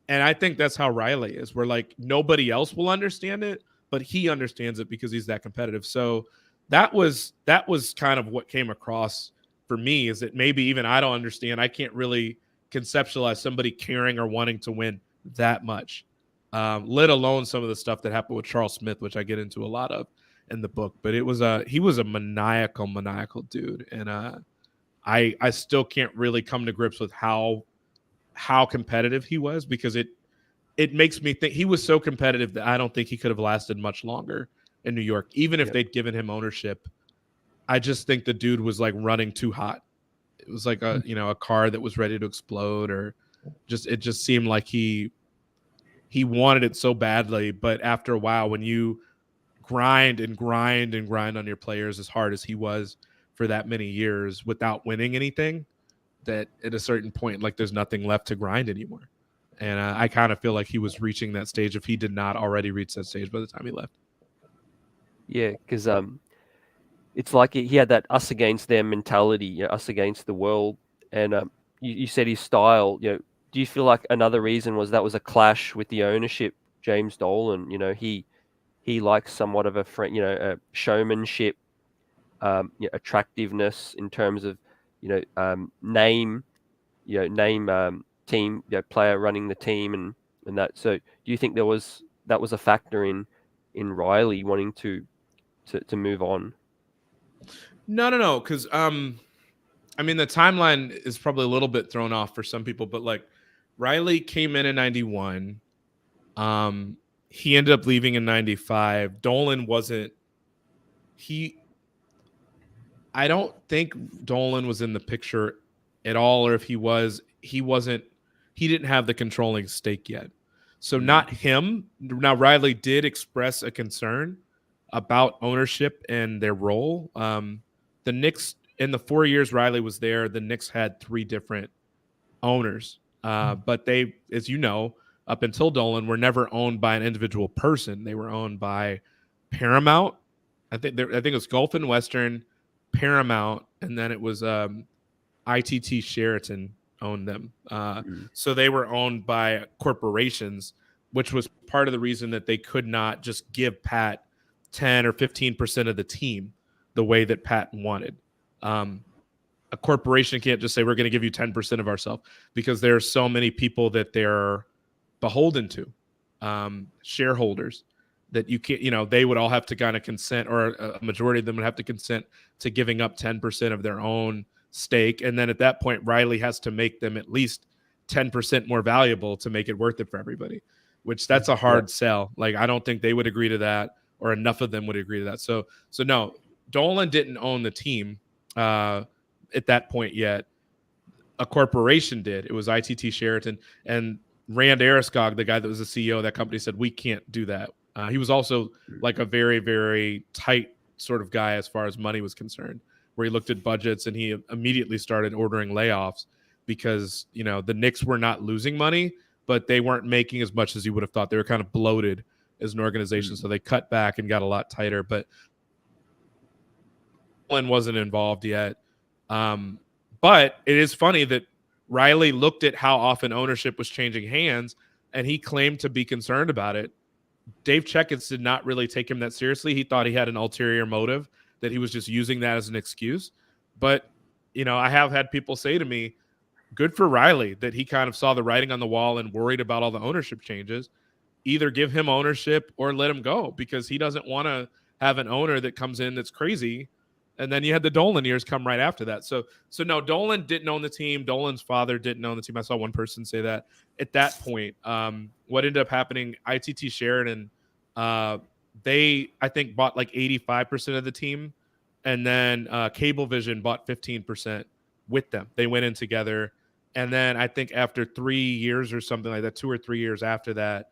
And I think that's how Riley is. Where like nobody else will understand it, but he understands it because he's that competitive. So that was kind of what came across for me, is that maybe even I don't understand. I can't really conceptualize somebody caring or wanting to win that much, let alone some of the stuff that happened with Charles Smith, which I get into a lot of in the book. But he was a maniacal dude, and I still can't really come to grips with how competitive he was, because it makes me think he was so competitive that I don't think he could have lasted much longer in New York, even if they'd given him ownership. I just think the dude was like running too hot. It was like a car that was ready to explode, or it just seemed like he wanted it so badly. But after a while, when you grind on your players as hard as he was for that many years without winning anything, that at a certain point, like, there's nothing left to grind anymore. And I kind of feel like he was reaching that stage, if he did not already reach that stage by the time he left. Yeah, because it's like he had that us against them mentality, us against the world. And you said his style. Do you feel like another reason was that was a clash with the ownership, James Dolan? He likes somewhat of a showmanship, attractiveness in terms of name, team, player running the team, and that. So do you think that was a factor in Riley wanting to move on? No, because I mean, the timeline is probably a little bit thrown off for some people, but like, Riley came in 91. He ended up leaving in 95. Dolan wasn't. I don't think Dolan was in the picture at all, or if he was, he wasn't. He didn't have the controlling stake yet. So not him. Now Riley did express a concern about ownership and their role. The Knicks, in the 4 years Riley was there, the Knicks had 3 different owners. But they, as you know, up until Dolan, were never owned by an individual person. They were owned by Paramount. I think it was Gulf and Western, Paramount, and then it was ITT Sheraton owned them. So they were owned by corporations, which was part of the reason that they could not just give Pat 10 or 15% of the team the way that Pat wanted. A corporation can't just say, we're going to give you 10% of ourselves, because there are so many people that they're beholden to, shareholders, that you can't, they would all have to kind of consent, or a majority of them would have to consent to giving up 10% of their own stake. And then at that point, Riley has to make them at least 10% more valuable to make it worth it for everybody, which that's a hard sell. Like, I don't think they would agree to that, or enough of them would agree to that. So no, Dolan didn't own the team at that point yet. A corporation did. It was ITT Sheraton, and Rand Ariskog, the guy that was the CEO of that company, said, we can't do that. He was also like a very, very tight sort of guy as far as money was concerned, where he looked at budgets and he immediately started ordering layoffs, because, the Knicks were not losing money, but they weren't making as much as you would have thought. They were kind of bloated as an organization. So they cut back and got a lot tighter, but Dolan wasn't involved yet. But it is funny that Riley looked at how often ownership was changing hands, and he claimed to be concerned about it. Dave Checketts did not really take him that seriously. He thought he had an ulterior motive, that he was just using that as an excuse. But, I have had people say to me, good for Riley that he kind of saw the writing on the wall and worried about all the ownership changes. Either give him ownership or let him go, because he doesn't want to have an owner that comes in that's crazy. And then you had the Dolan years come right after that. So no, Dolan didn't own the team. Dolan's father didn't own the team. I saw one person say that at that point. What ended up happening, ITT Sheridan, they, I think, bought like 85% of the team. And then Cablevision bought 15% with them. They went in together. And then I think after 3 years or something like that, 2 or 3 years after that,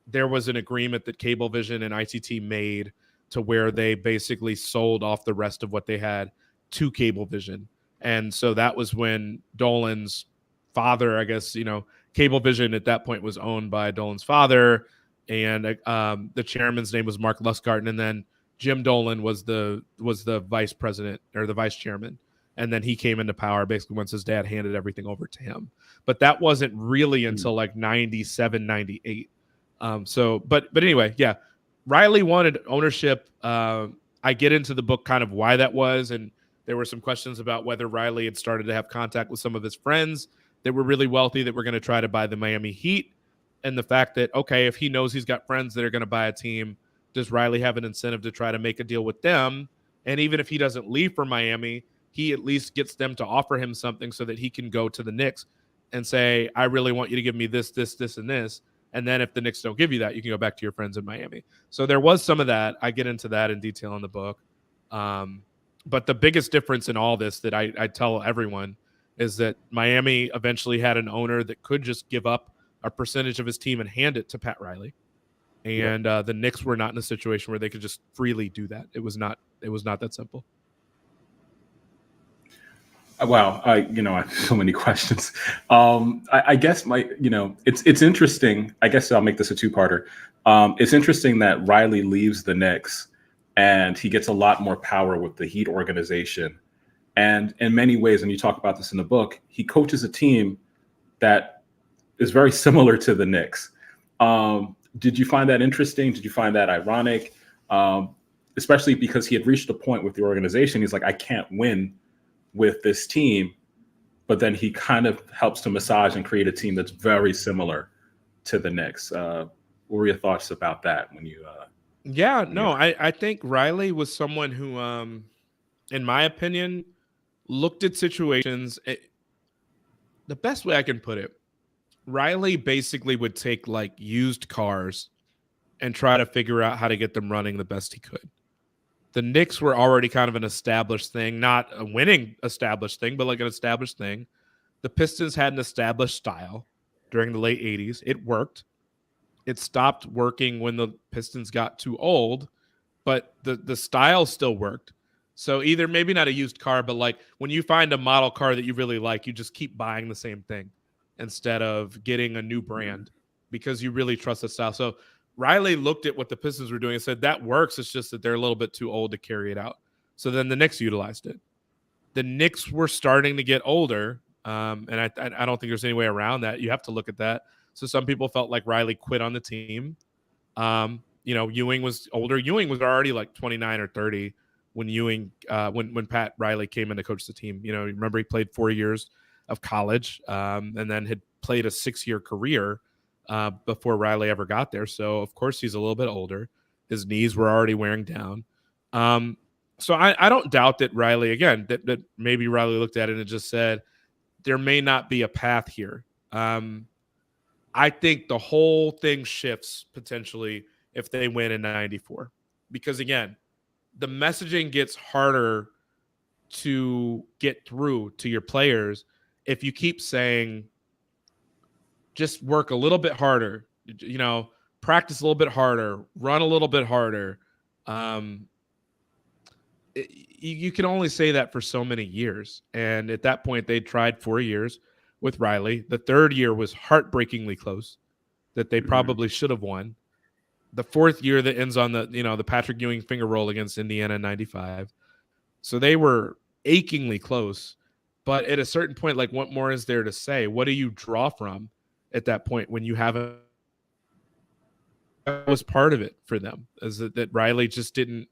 there was an agreement that Cablevision and ITT made to where they basically sold off the rest of what they had to Cablevision. And so that was when Dolan's father, I guess, Cablevision at that point was owned by Dolan's father, and the chairman's name was Mark Lustgarten, and then Jim Dolan was the vice president or the vice chairman, and then he came into power basically once his dad handed everything over to him. But that wasn't really until like 97, 98. But anyway, yeah, Riley wanted ownership. I get into the book kind of why that was, and there were some questions about whether Riley had started to have contact with some of his friends that were really wealthy that were going to try to buy the Miami Heat, and the fact that, okay, if he knows he's got friends that are going to buy a team, does Riley have an incentive to try to make a deal with them? And even if he doesn't leave for Miami, he at least gets them to offer him something so that he can go to the Knicks and say, I really want you to give me this, this, this, and this. And then if the Knicks don't give you that, you can go back to your friends in Miami. So there was some of that. I get into that in detail in the book. But the biggest difference in all this that I tell everyone is that Miami eventually had an owner that could just give up a percentage of his team and hand it to Pat Riley. And the Knicks were not in a situation where they could just freely do that. It was not that simple. Wow, I have so many questions. I guess it's interesting. I guess I'll make this a two-parter. It's interesting that Riley leaves the Knicks and he gets a lot more power with the Heat organization. And in many ways, and you talk about this in the book, he coaches a team that is very similar to the Knicks. Did you find that interesting? Did you find that ironic? Especially because he had reached a point with the organization. He's like, I can't win with this team. But then he kind of helps to massage and create a team that's very similar to the Knicks. What were your thoughts about that when you... I think Riley was someone who, in my opinion, looked at situations. The best way I can put it, Riley basically would take like used cars and try to figure out how to get them running the best he could. The Knicks were already kind of an established thing, not a winning established thing, but like an established thing. The Pistons had an established style during the late 80s. It worked. It stopped working when the Pistons got too old, but the style still worked. So either maybe not a used car, but like when you find a model car that you really like, you just keep buying the same thing instead of getting a new brand because you really trust the style. So Riley looked at what the Pistons were doing and said, that works. It's just that they're a little bit too old to carry it out. So then the Knicks utilized it. The Knicks were starting to get older, and I don't think there's any way around that. You have to look at that. So some people felt like Riley quit on the team. Ewing was older. Ewing was already like 29 or 30 when when Pat Riley came in to coach the team. Remember he played 4 years of college and then had played a 6-year career before Riley ever got there. So of course he's a little bit older. His knees were already wearing down. So I don't doubt that Riley, again, that maybe Riley looked at it and just said, there may not be a path here. I think the whole thing shifts potentially if they win in 94. Because again, the messaging gets harder to get through to your players if you keep saying, just work a little bit harder, practice a little bit harder, run a little bit harder. You can only say that for so many years. And at that point, they tried 4 years with Riley. The third year was heartbreakingly close that they probably should have won. The fourth year that ends on the Patrick Ewing finger roll against Indiana in 95. So they were achingly close. But at a certain point, like, what more is there to say? What do you draw from at that point when you haven't? That was part of it for them, is that Riley just didn't.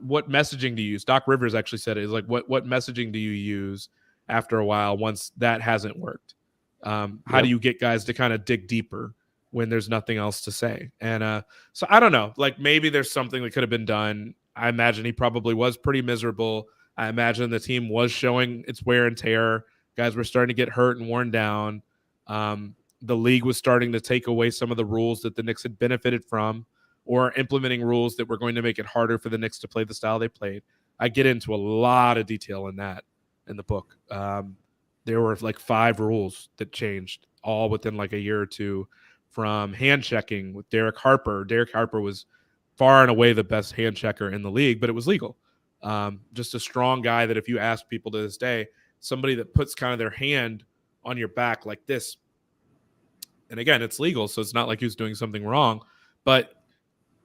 What messaging do you use? Doc Rivers actually said it. Is like, what messaging do you use after a while once that hasn't worked? How do you get guys to kind of dig deeper when there's nothing else to say? And so I don't know. Like, maybe there's something that could have been done. I imagine he probably was pretty miserable. I imagine the team was showing its wear and tear. Guys were starting to get hurt and worn down. The league was starting to take away some of the rules that the Knicks had benefited from, or implementing rules that were going to make it harder for the Knicks to play the style they played. I get into a lot of detail in that in the book. There were like 5 rules that changed all within like a year or two, from hand checking with Derek Harper. Derek Harper was far and away the best hand checker in the league, but it was legal. Just a strong guy that if you ask people to this day, somebody that puts kind of their hand on your back like this. And again, it's legal, so it's not like he was doing something wrong. But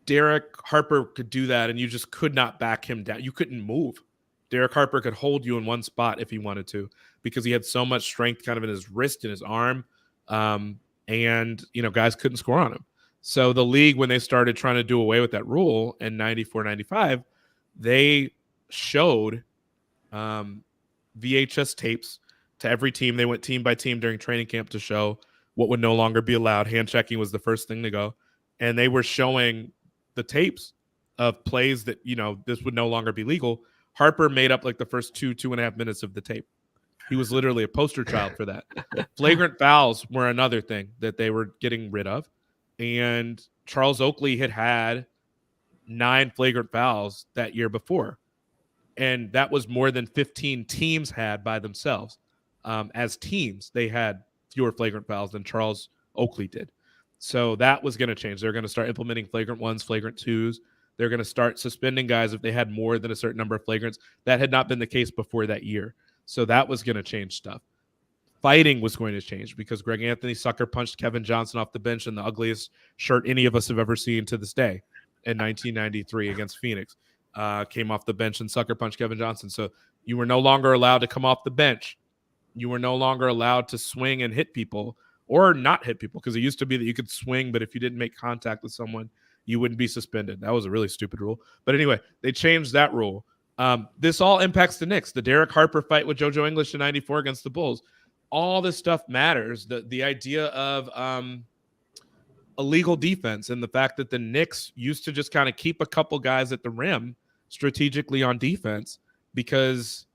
Derek Harper could do that, and you just could not back him down. You couldn't move. Derek Harper could hold you in one spot if he wanted to, because he had so much strength kind of in his wrist and his arm. And, guys couldn't score on him. So the league, when they started trying to do away with that rule in 94, 95, they showed VHS tapes to every team. They went team by team during training camp to show what would no longer be allowed. Hand checking was the first thing to go. And they were showing the tapes of plays that, this would no longer be legal. Harper made up like the first 2.5 minutes of the tape. He was literally a poster child for that. Flagrant fouls were another thing that they were getting rid of. And Charles Oakley had 9 flagrant fouls that year before. And that was more than 15 teams had by themselves. As teams, they had fewer flagrant fouls than Charles Oakley did. So that was going to change. They're going to start implementing flagrant ones, flagrant twos. They're going to start suspending guys if they had more than a certain number of flagrants. That had not been the case before that year. So that was going to change stuff. Fighting was going to change because Greg Anthony sucker punched Kevin Johnson off the bench in the ugliest shirt any of us have ever seen to this day in 1993 against Phoenix. Came off the bench and sucker punched Kevin Johnson. So you were no longer allowed to come off the bench. You were no longer allowed to swing and hit people or not hit people, because it used to be that you could swing, but if you didn't make contact with someone, you wouldn't be suspended. That was a really stupid rule. But anyway, they changed that rule. This all impacts the Knicks. The Derek Harper fight with JoJo English in 94 against the Bulls. All this stuff matters. The idea of illegal defense and the fact that the Knicks used to just kind of keep a couple guys at the rim strategically on defense, because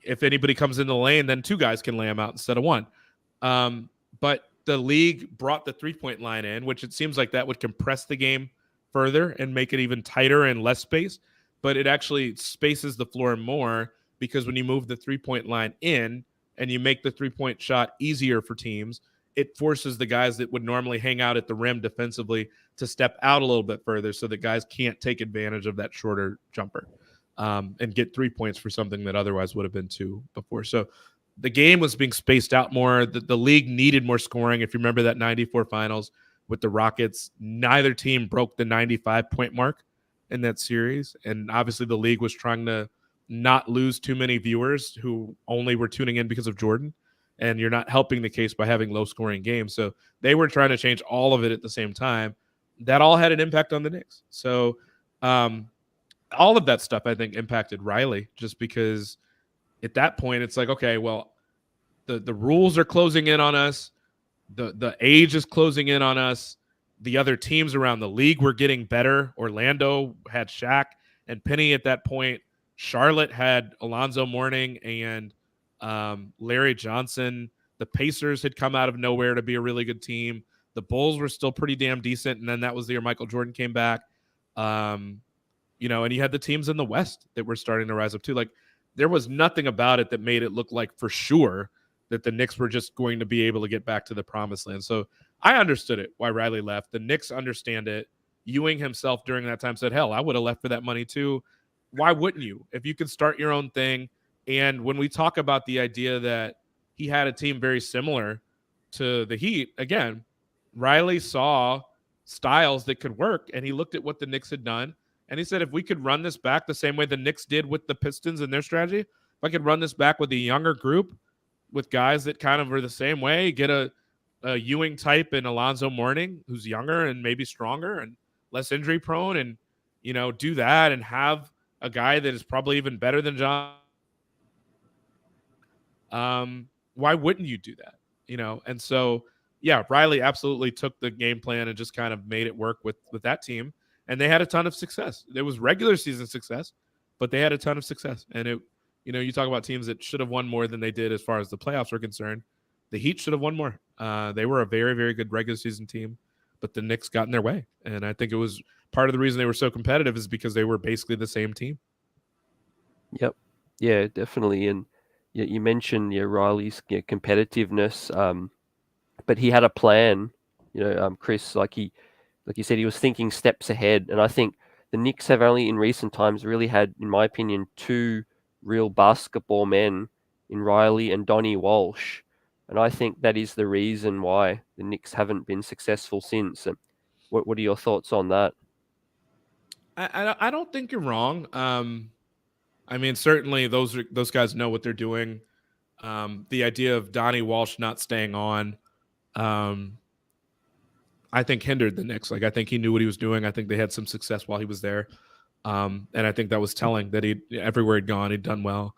if anybody comes in the lane, then 2 guys can lay them out instead of 1. But the league brought the 3-point line in, which it seems like that would compress the game further and make it even tighter and less space. But it actually spaces the floor more, because when you move the 3-point line in and you make the 3-point shot easier for teams, it forces the guys that would normally hang out at the rim defensively to step out a little bit further, so that guys can't take advantage of that shorter jumper and get 3 points for something that otherwise would have been 2 before. So the game was being spaced out more. The league needed more scoring. If you remember that 94 finals with the Rockets, neither team broke the 95-point mark in that series. And obviously the league was trying to not lose too many viewers who only were tuning in because of Jordan. And you're not helping the case by having low-scoring games. So they were trying to change all of it at the same time. That all had an impact on the Knicks. So all of that stuff, I think, impacted Riley, just because at that point it's like, okay, well, the rules are closing in on us. The age is closing in on us. The other teams around the league were getting better. Orlando had Shaq and Penny at that point. Charlotte had Alonzo Mourning and Larry Johnson. The Pacers had come out of nowhere to be a really good team. The Bulls were still pretty damn decent, and then that was the year Michael Jordan came back. And you had the teams in the West that were starting to rise up too. Like, there was nothing about it that made it look like for sure that the Knicks were just going to be able to get back to the promised land. So I understood it, why Riley left. The Knicks understand it. Ewing himself during that time said, hell, I would have left for that money too. Why wouldn't you? If you could start your own thing. And when we talk about the idea that he had a team very similar to the Heat, again, Riley saw styles that could work, and he looked at what the Knicks had done, and he said, if we could run this back the same way the Knicks did with the Pistons and their strategy, if I could run this back with a younger group, with guys that kind of are the same way, get a Ewing type and Alonzo Mourning, who's younger and maybe stronger and less injury prone, and, do that and have a guy that is probably even better than John. Why wouldn't you do that? And so, yeah, Riley absolutely took the game plan and just kind of made it work with that team. And they had a ton of success. There was regular season success, but they had a ton of success. And it, you talk about teams that should have won more than they did as far as the playoffs are concerned. The Heat should have won more. They were a very, very good regular season team, but the Knicks got in their way. And I think it was part of the reason they were so competitive is because they were basically the same team. Yep. Yeah, definitely. And you mentioned Riley's competitiveness, but he had a plan. Chris, like you said, he was thinking steps ahead, and I think the Knicks have only in recent times really had, in my opinion, two real basketball men in Riley and Donnie Walsh. And I think that is the reason why the Knicks haven't been successful since. And what are your thoughts on that? I don't think you're wrong. I mean, certainly those guys know what they're doing. The idea of Donnie Walsh not staying on, I think hindered the Knicks. Like, I think he knew what he was doing. I think they had some success while he was there. And I think that was telling that everywhere he'd gone, he'd done well.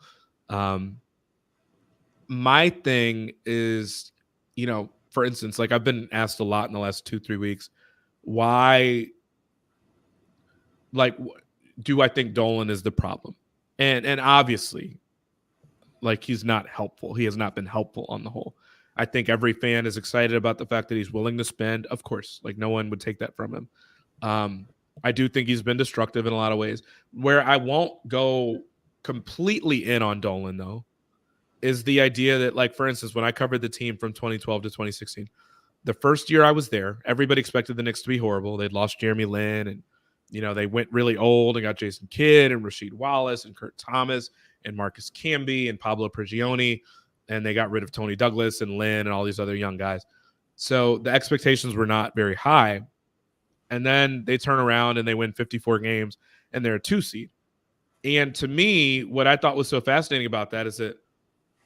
My thing is, for instance, like I've been asked a lot in the last 2-3 weeks, why, like, do I think Dolan is the problem? And obviously, like, he's not helpful. He has not been helpful on the whole. I think every fan is excited about the fact that he's willing to spend. Of course, like, no one would take that from him. I do think he's been destructive in a lot of ways. Where I won't go completely in on Dolan, though, is the idea that, like, for instance, when I covered the team from 2012 to 2016, the first year I was there, everybody expected the Knicks to be horrible. They'd lost Jeremy Lin, and they went really old and got Jason Kidd and Rasheed Wallace and Kurt Thomas and Marcus Camby and Pablo Prigioni, and they got rid of Tony Douglas and Lynn and all these other young guys. So the expectations were not very high. And then they turn around and they win 54 games, and they're a 2 seed. And to me, what I thought was so fascinating about that is that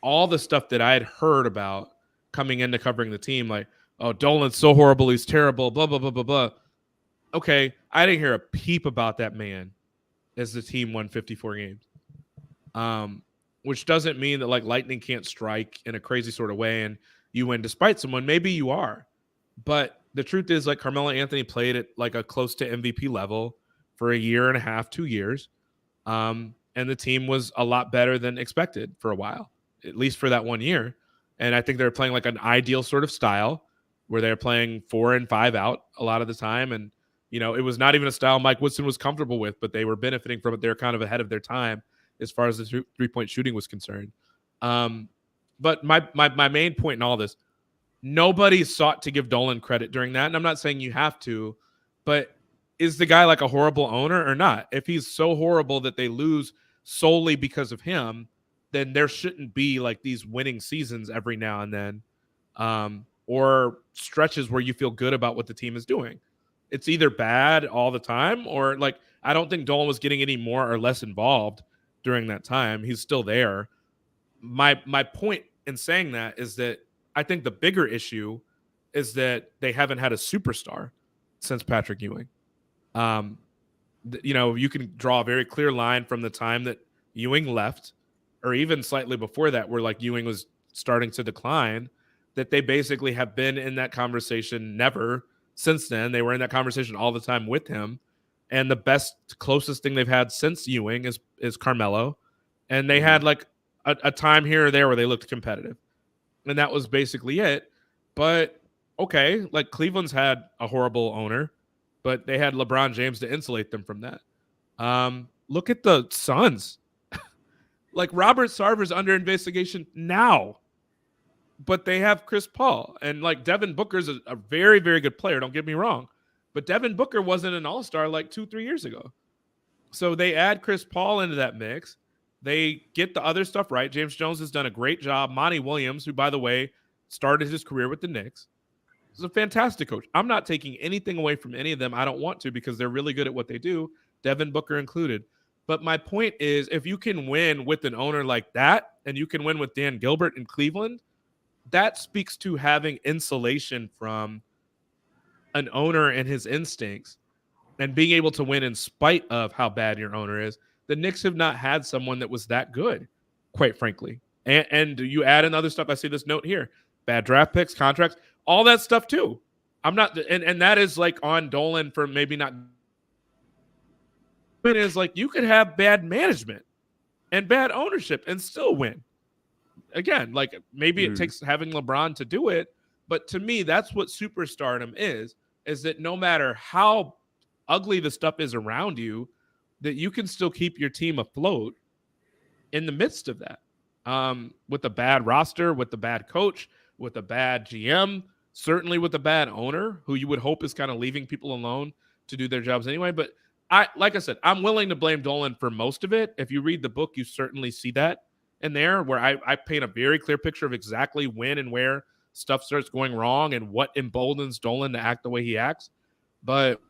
all the stuff that I had heard about coming into covering the team, like, oh, Dolan's so horrible, he's terrible, blah, blah, blah, blah, blah. Okay, I didn't hear a peep about that man as the team won 54 games. Which doesn't mean that, like, lightning can't strike in a crazy sort of way and you win despite someone. Maybe you are. But the truth is, like, Carmelo Anthony played at like a close to MVP level for a year and a half, 2 years. And the team was a lot better than expected for a while, at least for that 1 year. And I think they were playing like an ideal sort of style where they're playing 4 and 5 out a lot of the time. And, it was not even a style Mike Woodson was comfortable with, but they were benefiting from it. They're kind of ahead of their time as far as the three-point shooting was concerned. But my main point in all this, nobody sought to give Dolan credit during that. And I'm not saying you have to, but is the guy like a horrible owner or not? If he's so horrible that they lose solely because of him, then there shouldn't be like these winning seasons every now and then, or stretches where you feel good about what the team is doing. It's either bad all the time, or, like, I don't think Dolan was getting any more or less involved during that time. He's still there. My point in saying that is that I think the bigger issue is that they haven't had a superstar since Patrick Ewing. You can draw a very clear line from the time that Ewing left, or even slightly before that, where, like, Ewing was starting to decline, that they basically have been in that conversation never since then. They were in that conversation all the time with him. And the closest thing they've had since Ewing is Carmelo. And they had like a time here or there where they looked competitive. And that was basically it. But okay, like, Cleveland's had a horrible owner, but they had LeBron James to insulate them from that. Look at the Suns. Like, Robert Sarver's under investigation now, but they have Chris Paul, and, like, Devin Booker's a very, very good player. Don't get me wrong, but Devin Booker wasn't an all-star like 2-3 years ago. So they add Chris Paul into that mix. They get the other stuff right. James Jones has done a great job. Monty Williams, who, by the way, started his career with the Knicks, is a fantastic coach. I'm not taking anything away from any of them. I don't want to, because they're really good at what they do, Devin Booker included. But my point is, if you can win with an owner like that, and you can win with Dan Gilbert in Cleveland, that speaks to having insulation from an owner and his instincts and being able to win in spite of how bad your owner is. The Knicks have not had someone that was that good, quite frankly. And you add in other stuff. I see this note here: bad draft picks, contracts, all that stuff too. I'm not, and that is like on Dolan for maybe not. It is like, you could have bad management and bad ownership and still win. Again, like, maybe it takes having LeBron to do it, but to me, that's what superstardom is that no matter how ugly the stuff is around you, that you can still keep your team afloat in the midst of that. With a bad roster, with the bad coach, with a bad GM, certainly with a bad owner who you would hope is kind of leaving people alone to do their jobs anyway. But like I said, I'm willing to blame Dolan for most of it. If you read the book, you certainly see that in there, where I paint a very clear picture of exactly when and where stuff starts going wrong and what emboldens Dolan to act the way he acts. But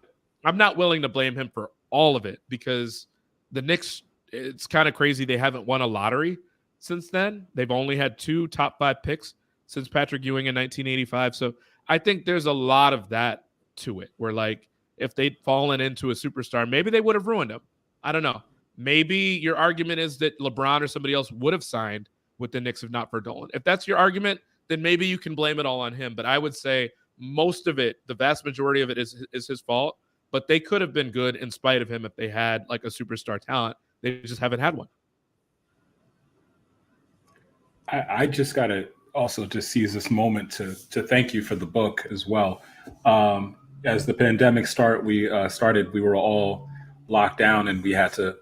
I'm not willing to blame him for all of it, because the Knicks, it's kind of crazy. They haven't won a lottery since then. They've only had 2 top 5 picks since Patrick Ewing in 1985. So I think there's a lot of that to it, where like, if they'd fallen into a superstar, maybe they would have ruined him. I don't know. Maybe your argument is that LeBron or somebody else would have signed with the Knicks if not for Dolan. If that's your argument, then maybe you can blame it all on him. But I would say most of it, the vast majority of it is his fault. But they could have been good in spite of him if they had like a superstar talent. They just haven't had one. I just got to also just seize this moment to thank you for the book as well. As the pandemic started, we were all locked down, and we had to,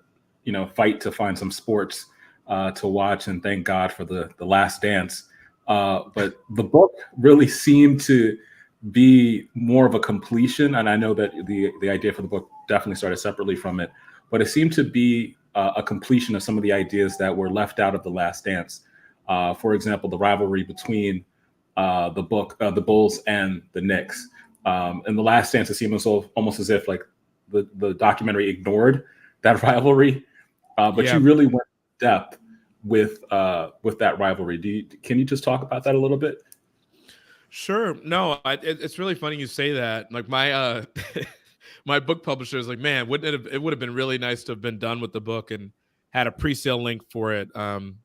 fight to find some sports to watch. And thank God for the Last Dance. But the book really seemed to be more of a completion. And I know that the idea for the book definitely started separately from it, but it seemed to be a completion of some of the ideas that were left out of the Last Dance. For example, the rivalry between the Bulls and the Knicks. In the Last Dance, it seemed almost as if like the documentary ignored that rivalry, but you really went in depth with that rivalry. Can you just talk about that a little bit? Sure. No, it's really funny you say that. Like my my book publisher is like, man, it would have been really nice to have been done with the book and had a pre-sale link for it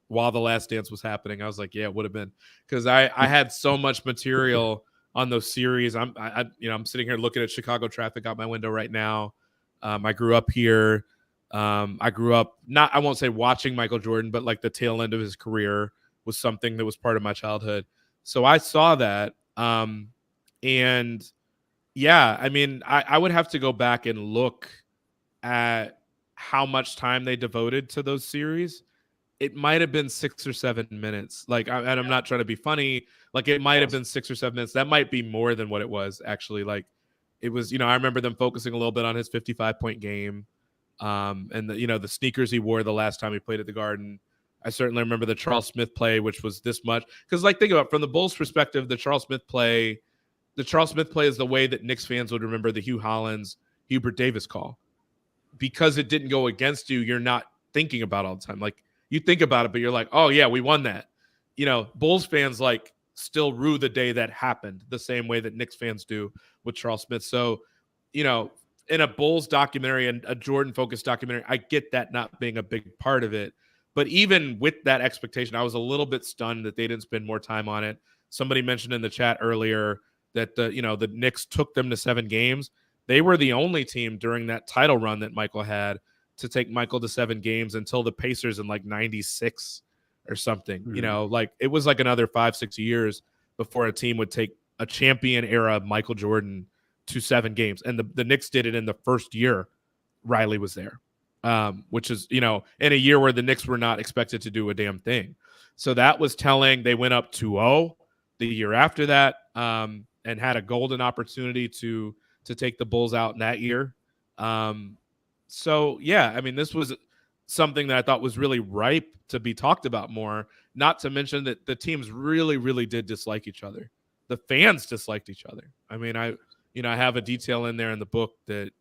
while the Last Dance was happening. I was like, yeah, it would have been, because I had so much material on those series. I'm sitting here looking at Chicago traffic out my window right now. I grew up here. I grew up I won't say watching Michael Jordan, but like the tail end of his career was something that was part of my childhood. So I saw that. And yeah, I mean, I would have to go back and look at how much time they devoted to those series. It might have been 6 or 7 minutes. Like, and I'm not trying to be funny. Like, it might have been 6 or 7 minutes. That might be more than what it was, actually. Like, it was, I remember them focusing a little bit on his 55-point game. And the sneakers he wore the last time he played at the Garden. I certainly remember the Charles Smith play, which was this much. Because, like, think about it, from the Bulls' perspective, the Charles Smith play is the way that Knicks fans would remember the Hugh Hollins, Hubert Davis call. Because it didn't go against you, you're not thinking about it all the time. Like, you think about it, but you're like, oh, yeah, we won that. Bulls fans, like, still rue the day that happened the same way that Knicks fans do with Charles Smith. So, in a Bulls documentary and a Jordan-focused documentary, I get that not being a big part of it. But even with that expectation, I was a little bit stunned that they didn't spend more time on it. Somebody mentioned in the chat earlier that the Knicks took them to 7 games. They were the only team during that title run that Michael had to take Michael to 7 games until the Pacers in like 96 or something. Mm-hmm. Like it was like another 5-6 years before a team would take a champion era Michael Jordan to 7 games. And the Knicks did it in the first year Riley was there, which is, in a year where the Knicks were not expected to do a damn thing. So that was telling. They went up 2-0 the year after that, and had a golden opportunity to take the Bulls out in that year. So, yeah, I mean, this was something that I thought was really ripe to be talked about more, not to mention that the teams really, really did dislike each other. The fans disliked each other. I mean, I have a detail in there in the book that,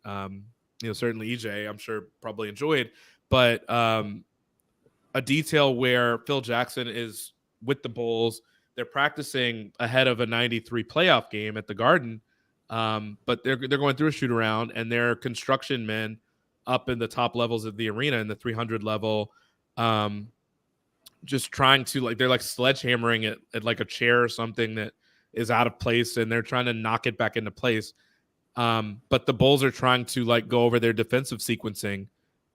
certainly EJ, I'm sure, probably enjoyed, but a detail where Phil Jackson is with the Bulls. They're practicing ahead of a 93 playoff game at the Garden, but they're going through a shoot around, and they're construction men up in the top levels of the arena in the 300 level, just trying to, like, they're like sledgehammering it at like a chair or something that is out of place, and they're trying to knock it back into place. But the Bulls are trying to like go over their defensive sequencing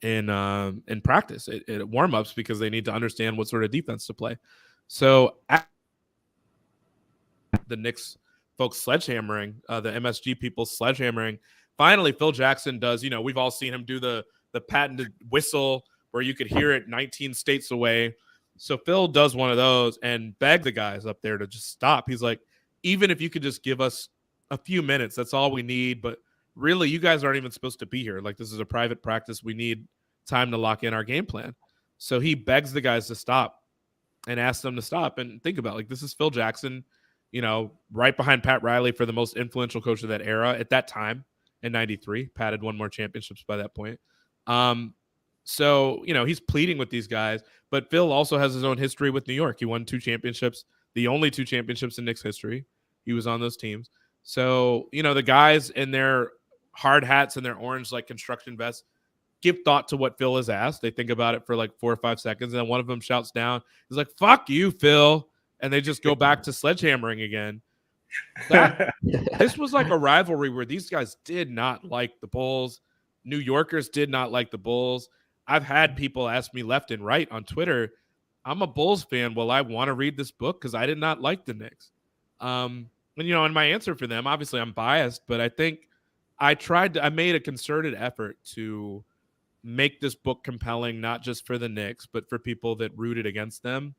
in practice at warm-ups, because they need to understand what sort of defense to play. So the Knicks folks sledgehammering, the MSG people sledgehammering. Finally, Phil Jackson does, we've all seen him do the patented whistle where you could hear it 19 states away. So Phil does one of those and begged the guys up there to just stop. He's like, even if you could just give us a few minutes, that's all we need. But really, you guys aren't even supposed to be here. Like, this is a private practice. We need time to lock in our game plan. So he begs the guys to stop and asks them to stop. And think about it, like, this is Phil Jackson, right behind Pat Riley for the most influential coach of that era at that time in 93. Pat had won more championships by that point. So, he's pleading with these guys, but Phil also has his own history with New York. He won 2 championships, the only 2 championships in Knicks history. He was on those teams. So, the guys in their hard hats and their orange, like, construction vests give thought to what Phil has asked. They think about it for like 4 or 5 seconds. And then one of them shouts down, he's like, "Fuck you, Phil." And they just go back to sledgehammering again. This was like a rivalry where these guys did not like the Bulls. New Yorkers did not like the Bulls. I've had people ask me left and right on Twitter, "I'm a Bulls fan. Will I want to read this book? Because I did not like the Knicks." And my answer for them, obviously I'm biased, but I think I made a concerted effort to make this book compelling, not just for the Knicks, but for people that rooted against them,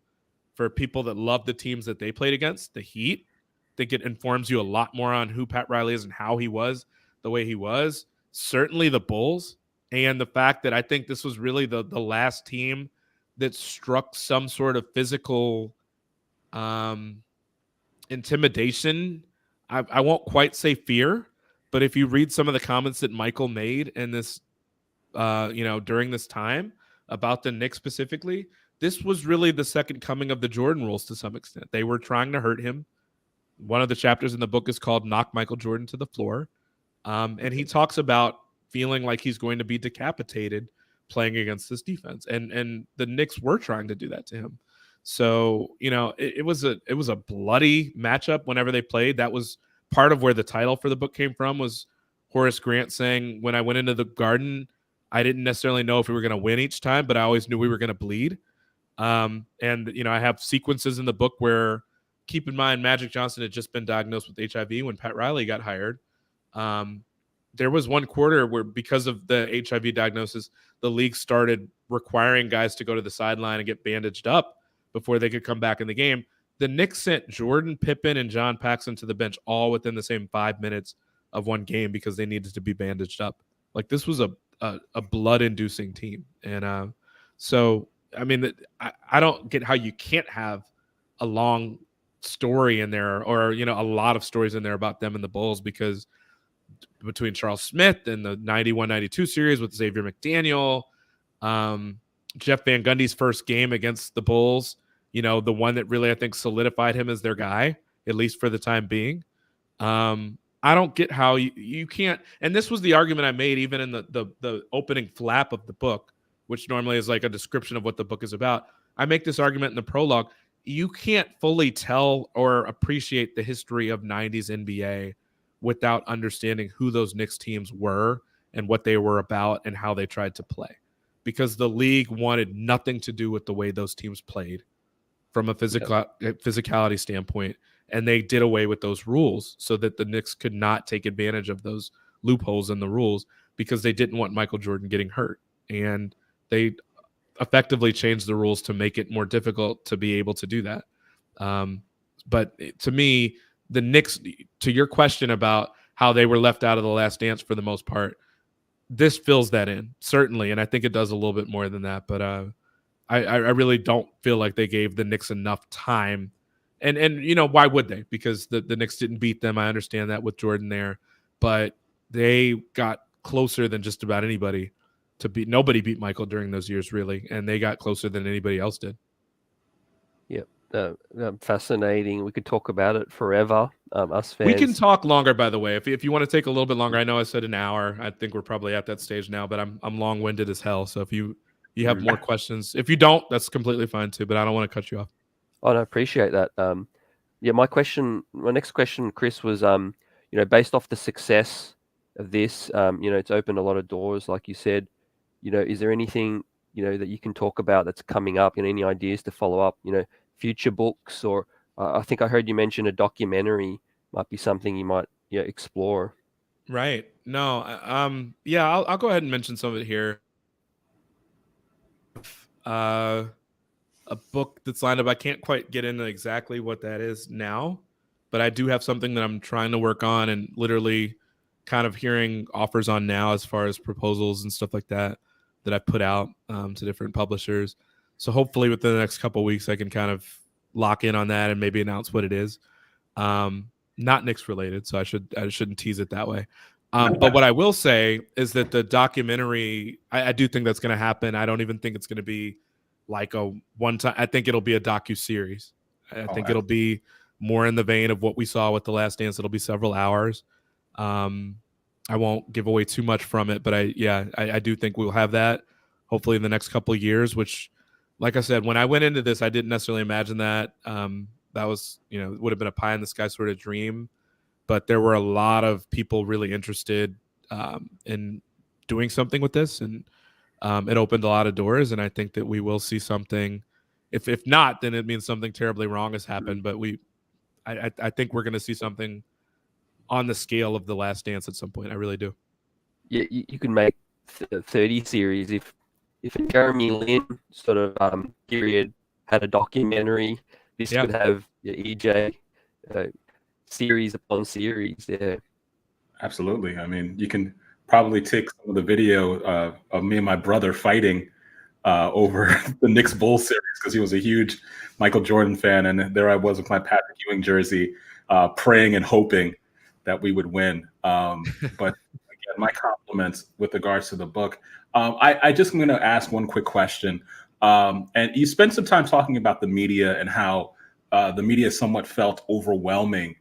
for people that love the teams that they played against, the Heat. I think it informs you a lot more on who Pat Riley is and how he was the way he was. Certainly the Bulls, and the fact that I think this was really the last team that struck some sort of physical intimidation. I won't quite say fear, but if you read some of the comments that Michael made in this, during this time about the Knicks specifically, this was really the second coming of the Jordan rules to some extent. They were trying to hurt him. One of the chapters in the book is called "Knock Michael Jordan to the Floor." And he talks about feeling like he's going to be decapitated playing against this defense. And the Knicks were trying to do that to him. So, it was a bloody matchup whenever they played. That was part of where the title for the book came from, was Horace Grant saying, "When I went into the Garden, I didn't necessarily know if we were going to win each time, but I always knew we were going to bleed." And I have sequences in the book where, keep in mind, Magic Johnson had just been diagnosed with HIV when Pat Riley got hired. There was one quarter where, because of the HIV diagnosis, the league started requiring guys to go to the sideline and get bandaged up before they could come back in the game. The Knicks sent Jordan, Pippen, and John Paxson to the bench all within the same 5 minutes of one game because they needed to be bandaged up. Like, this was a blood-inducing team. And so, I mean, I don't get how you can't have a long story in there, or, a lot of stories in there about them and the Bulls, because between Charles Smith and the 91-92 series with Xavier McDaniel, Jeff Van Gundy's first game against the Bulls, the one that really, I think, solidified him as their guy, at least for the time being. I don't get how you can't, and this was the argument I made even in the opening flap of the book, which normally is like a description of what the book is about. I make this argument in the prologue. You can't fully tell or appreciate the history of 90s NBA without understanding who those Knicks teams were and what they were about and how they tried to play. Because the league wanted nothing to do with the way those teams played from a physicality standpoint. And they did away with those rules so that the Knicks could not take advantage of those loopholes in the rules, because they didn't want Michael Jordan getting hurt. And they effectively changed the rules to make it more difficult to be able to do that. But to me, the Knicks, to your question about how they were left out of the Last Dance for the most part, this fills that in, certainly. And I think it does a little bit more than that. But I really don't feel like they gave the Knicks enough time. And why would they? Because the Knicks didn't beat them. I understand that with Jordan there. But they got closer than just about anybody to beat. Nobody beat Michael during those years, really. And they got closer than anybody else did. Yep. Fascinating. We could talk about it forever. Us fans. We can talk longer, by the way. If you want to take a little bit longer, I know I said an hour. I think we're probably at that stage now, but I'm long-winded as hell. So if you have more questions, if you don't, that's completely fine too. But I don't want to cut you off. Oh, I appreciate that. My next question, Chris, was based off the success of this, it's opened a lot of doors, like you said. Is there anything that you can talk about that's coming up? Any ideas to follow up? Future books, or I think I heard you mention a documentary might be something you might explore. Right. No. I'll go ahead and mention some of it here. A book that's lined up. I can't quite get into exactly what that is now, but I do have something that I'm trying to work on, and literally kind of hearing offers on now as far as proposals and stuff like that I've put out to different publishers. So hopefully within the next couple of weeks, I can kind of lock in on that and maybe announce what it is. Not Knicks related, so I shouldn't tease it that way. But what I will say is that the documentary, I do think that's going to happen. I don't even think it's going to be like a one time. I think it'll be a docu-series. I think it'll be more in the vein of what we saw with The Last Dance. It'll be several hours. I won't give away too much from it, but I do think we'll have that hopefully in the next couple of years, which, like I said, when I went into this, I didn't necessarily imagine that. That was, it would have been a pie in the sky sort of dream, but there were a lot of people really interested in doing something with this, and it opened a lot of doors, and I think that we will see something. If not, then it means something terribly wrong has happened, but I think we're going to see something on the scale of The Last Dance at some point. I really do. Yeah, you could make 30 series if Jeremy Lin sort of period had a documentary. This could have EJ series upon series. Yeah, absolutely. I mean, you can probably take some of the video of me and my brother fighting over the Knicks Bulls series because he was a huge Michael Jordan fan, and there I was with my Patrick Ewing jersey, praying and hoping that we would win. But again, my compliments with regards to the book. I just am going to ask one quick question. And you spent some time talking about the media and how the media somewhat felt overwhelming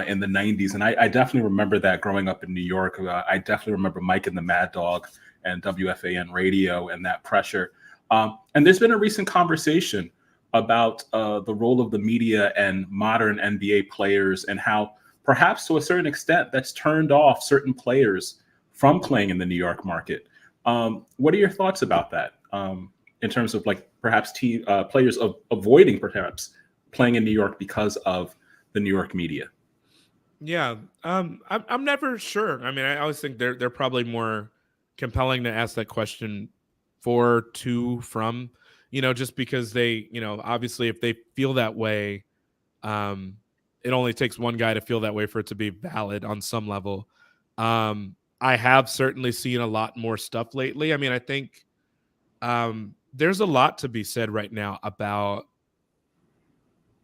in the 90s. And I definitely remember that growing up in New York. I definitely remember Mike and the Mad Dog and WFAN radio and that pressure. And there's been a recent conversation about the role of the media and modern NBA players, and how perhaps to a certain extent that's turned off certain players from playing in the New York market. What are your thoughts about that in terms of like perhaps players avoiding perhaps playing in New York because of the New York media? Yeah, I'm never sure. I mean, I always think they're probably more compelling to ask that question from, just because they, obviously if they feel that way, it only takes one guy to feel that way for it to be valid on some level. I have certainly seen a lot more stuff lately. I mean, I think there's a lot to be said right now about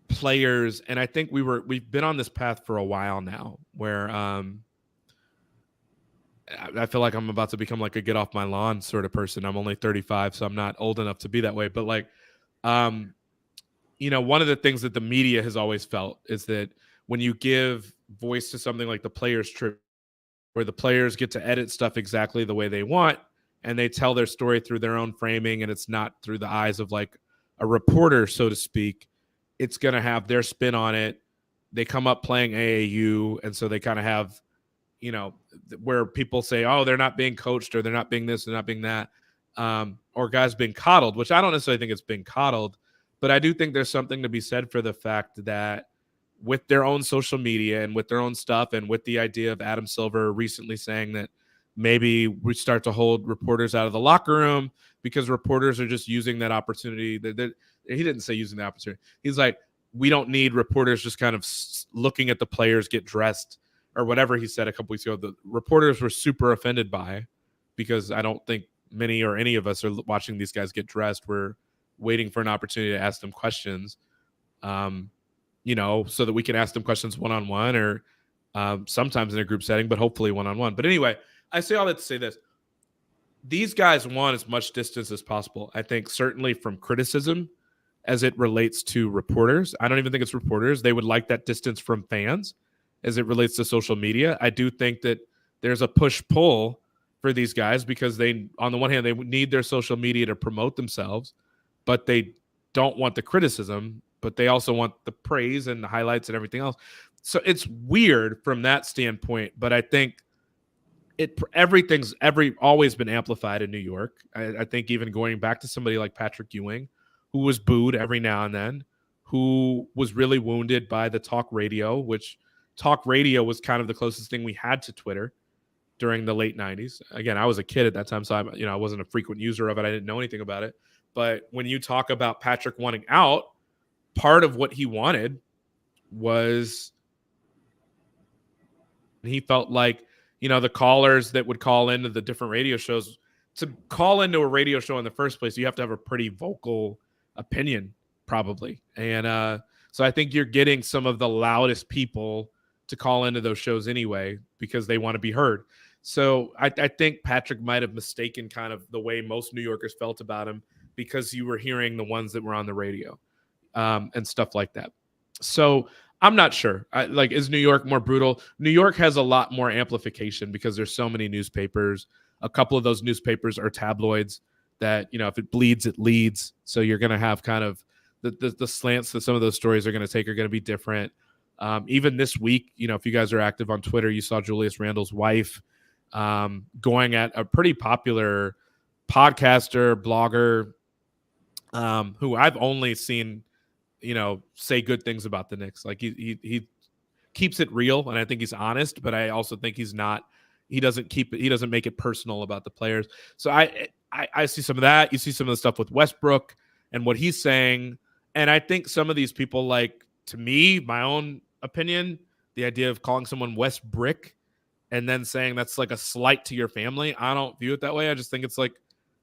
players, and I think we've been on this path for a while now where I feel like I'm about to become like a get off my lawn sort of person. I'm only 35, so I'm not old enough to be that way. But like, one of the things that the media has always felt is that when you give voice to something like the Players Tribune, where the players get to edit stuff exactly the way they want, and they tell their story through their own framing, and it's not through the eyes of like a reporter, so to speak, it's going to have their spin on it. They come up playing AAU, and so they kind of have, where people say, oh, they're not being coached, or they're not being this, they're not being that, or guys being coddled, which I don't necessarily think it's being coddled, but I do think there's something to be said for the fact that with their own social media and with their own stuff, and with the idea of Adam Silver recently saying that maybe we start to hold reporters out of the locker room because reporters are just using that opportunity. He didn't say using the opportunity. He's like, we don't need reporters just kind of looking at the players get dressed, or whatever he said a couple weeks ago. The reporters were super offended by, because I don't think many or any of us are watching these guys get dressed. We're waiting for an opportunity to ask them questions, so that we can ask them questions one-on-one, or sometimes in a group setting, but hopefully one-on-one. But anyway, I say all that to say this. These guys want as much distance as possible, I think, certainly from criticism as it relates to reporters. I don't even think it's reporters. They would like that distance from fans as it relates to social media. I do think that there's a push-pull for these guys, because they, on the one hand, they need their social media to promote themselves, but they don't want the criticism, but they also want the praise and the highlights and everything else. So it's weird from that standpoint, but I think everything's always been amplified in New York. I think even going back to somebody like Patrick Ewing, who was booed every now and then, who was really wounded by the talk radio, which talk radio was kind of the closest thing we had to Twitter during the late 90s. Again, I was a kid at that time, so I wasn't a frequent user of it. I didn't know anything about it. But when you talk about Patrick wanting out, part of what he wanted was, he felt like the callers that would call into the different radio shows. To call into a radio show in the first place, you have to have a pretty vocal opinion, probably. And so I think you're getting some of the loudest people to call into those shows anyway because they want to be heard. So I think Patrick might have mistaken kind of the way most New Yorkers felt about him because you were hearing the ones that were on the radio and stuff like that. So I'm not sure. Is New York more brutal? New York has a lot more amplification because there's so many newspapers. A couple of those newspapers are tabloids that, if it bleeds, it leads. So you're going to have kind of the slants that some of those stories are going to take are going to be different. Even this week, if you guys are active on Twitter, you saw Julius Randle's wife going at a pretty popular podcaster, blogger, who I've only seen, say good things about the Knicks. Like he keeps it real, and I think he's honest, but I also think he doesn't make it personal about the players. So I see some of that. You see some of the stuff with Westbrook and what he's saying. And I think some of these people, like, to me, my own opinion, the idea of calling someone West Brick and then saying that's like a slight to your family, I don't view it that way. I just think it's like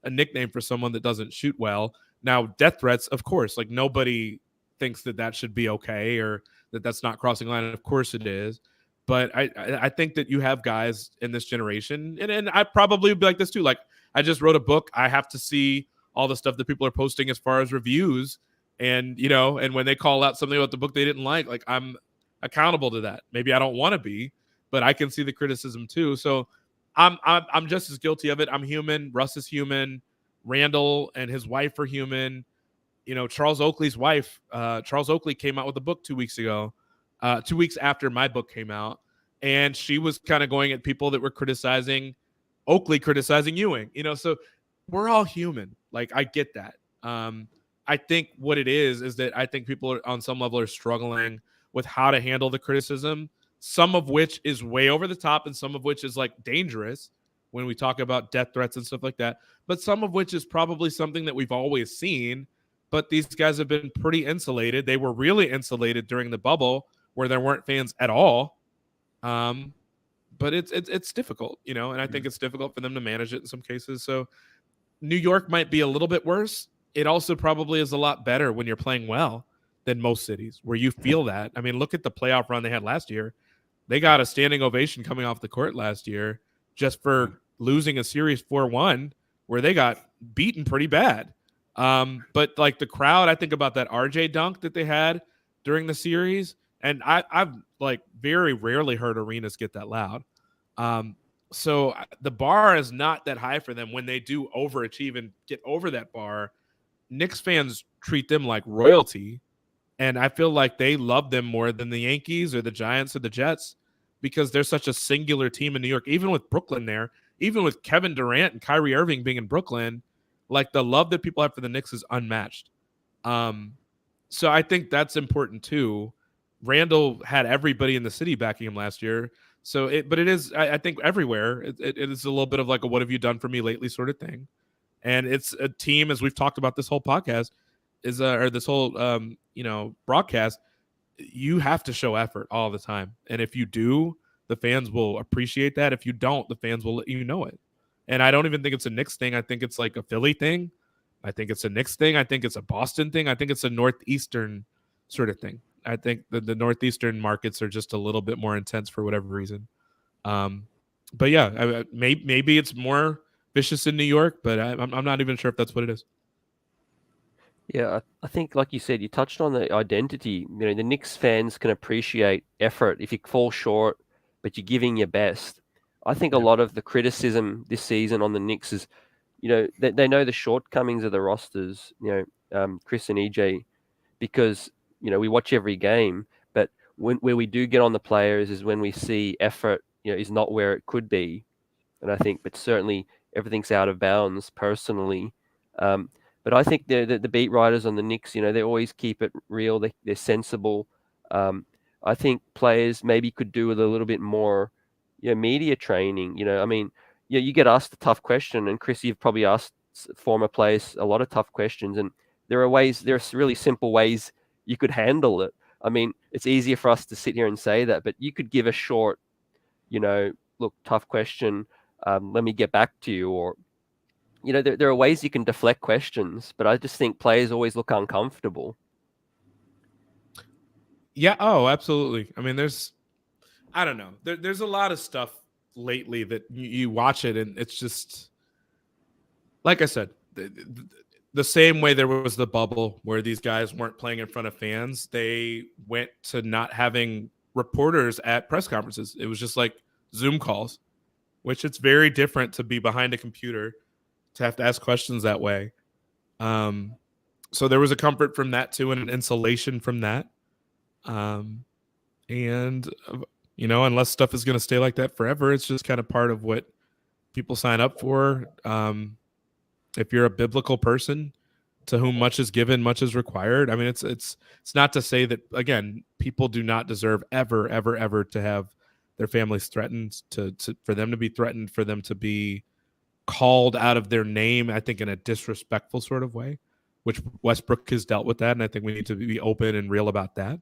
a nickname for someone that doesn't shoot well. Now, death threats, of course, like nobody thinks that should be okay or that's not crossing line. And of course it is. But I think that you have guys in this generation, and I probably would be like this too. Like, I just wrote a book. I have to see all the stuff that people are posting as far as reviews. And, and when they call out something about the book they didn't like I'm accountable to that. Maybe I don't want to be, but I can see the criticism too. So I'm just as guilty of it. I'm human. Russ is human. Randle and his wife are human. Charles Oakley's wife, Charles Oakley came out with a book 2 weeks ago, 2 weeks after my book came out. And she was kind of going at people that were criticizing Oakley, criticizing Ewing, so we're all human. Like, I get that. I think what it is that I think people on some level are struggling with how to handle the criticism, some of which is way over the top and some of which is like dangerous when we talk about death threats and stuff like that. But some of which is probably something that we've always seen, but these guys have been pretty insulated. They were really insulated during the bubble where there weren't fans at all. But it's difficult, and I think it's difficult for them to manage it in some cases. So New York might be a little bit worse. It also probably is a lot better when you're playing well than most cities where you feel that. I mean, look at the playoff run they had last year. They got a standing ovation coming off the court last year just for losing a series 4-1 where they got beaten pretty bad. But like the crowd, I think about that RJ dunk that they had during the series, and I've like very rarely heard arenas get that loud. So the bar is not that high for them. When they do overachieve and get over that bar, Knicks fans treat them like royalty. And I feel like they love them more than the Yankees or the Giants or the Jets because they're such a singular team in New York. Even with Brooklyn there, even with Kevin Durant and Kyrie Irving being in Brooklyn, like the love that people have for the Knicks is unmatched. So I think that's important too. Randle had everybody in the city backing him last year. But it is, I think everywhere, it is a little bit of like a what have you done for me lately sort of thing. And it's a team, as we've talked about this whole podcast, or this whole broadcast, you have to show effort all the time. And if you do, the fans will appreciate that. If you don't, the fans will let you know it. And I don't even think it's a Knicks thing. I think it's like a Philly thing. I think it's a Knicks thing. I think it's a Boston thing. I think it's a Northeastern sort of thing. I think the Northeastern markets are just a little bit more intense for whatever reason. But yeah, maybe it's more vicious in New York, but I'm not even sure if that's what it is. Yeah, I think, like you said, you touched on the identity. The Knicks fans can appreciate effort if you fall short, but you're giving your best. I think a lot of the criticism this season on the Knicks is, they know the shortcomings of the rosters, Chris and EJ, because, we watch every game, but where we do get on the players is when we see effort, is not where it could be. And I think, but certainly everything's out of bounds personally. But I think the beat writers on the Knicks, they always keep it real. They're sensible. I think players maybe could do with a little bit more, media training. You get asked a tough question, and Chris, you've probably asked former players a lot of tough questions, and there are really simple ways you could handle it. I mean, it's easier for us to sit here and say that, but you could give a short, look, tough question. Let me get back to you. Or, there are ways you can deflect questions, but I just think players always look uncomfortable. Yeah. Oh, absolutely. I mean, I don't know. There's a lot of stuff lately that you watch it and it's just, like I said, the same way there was the bubble where these guys weren't playing in front of fans, they went to not having reporters at press conferences. It was just like Zoom calls, which it's very different to be behind a computer to have to ask questions that way. So there was a comfort from that too, and an insulation from that. And unless stuff is going to stay like that forever, it's just kind of part of what people sign up for. If you're a biblical person to whom much is given, much is required. I mean, it's not to say that, again, people do not deserve ever, ever, ever to have their families threatened, for them to be threatened, for them to be called out of their name, I think in a disrespectful sort of way, which Westbrook has dealt with that. And I think we need to be open and real about that.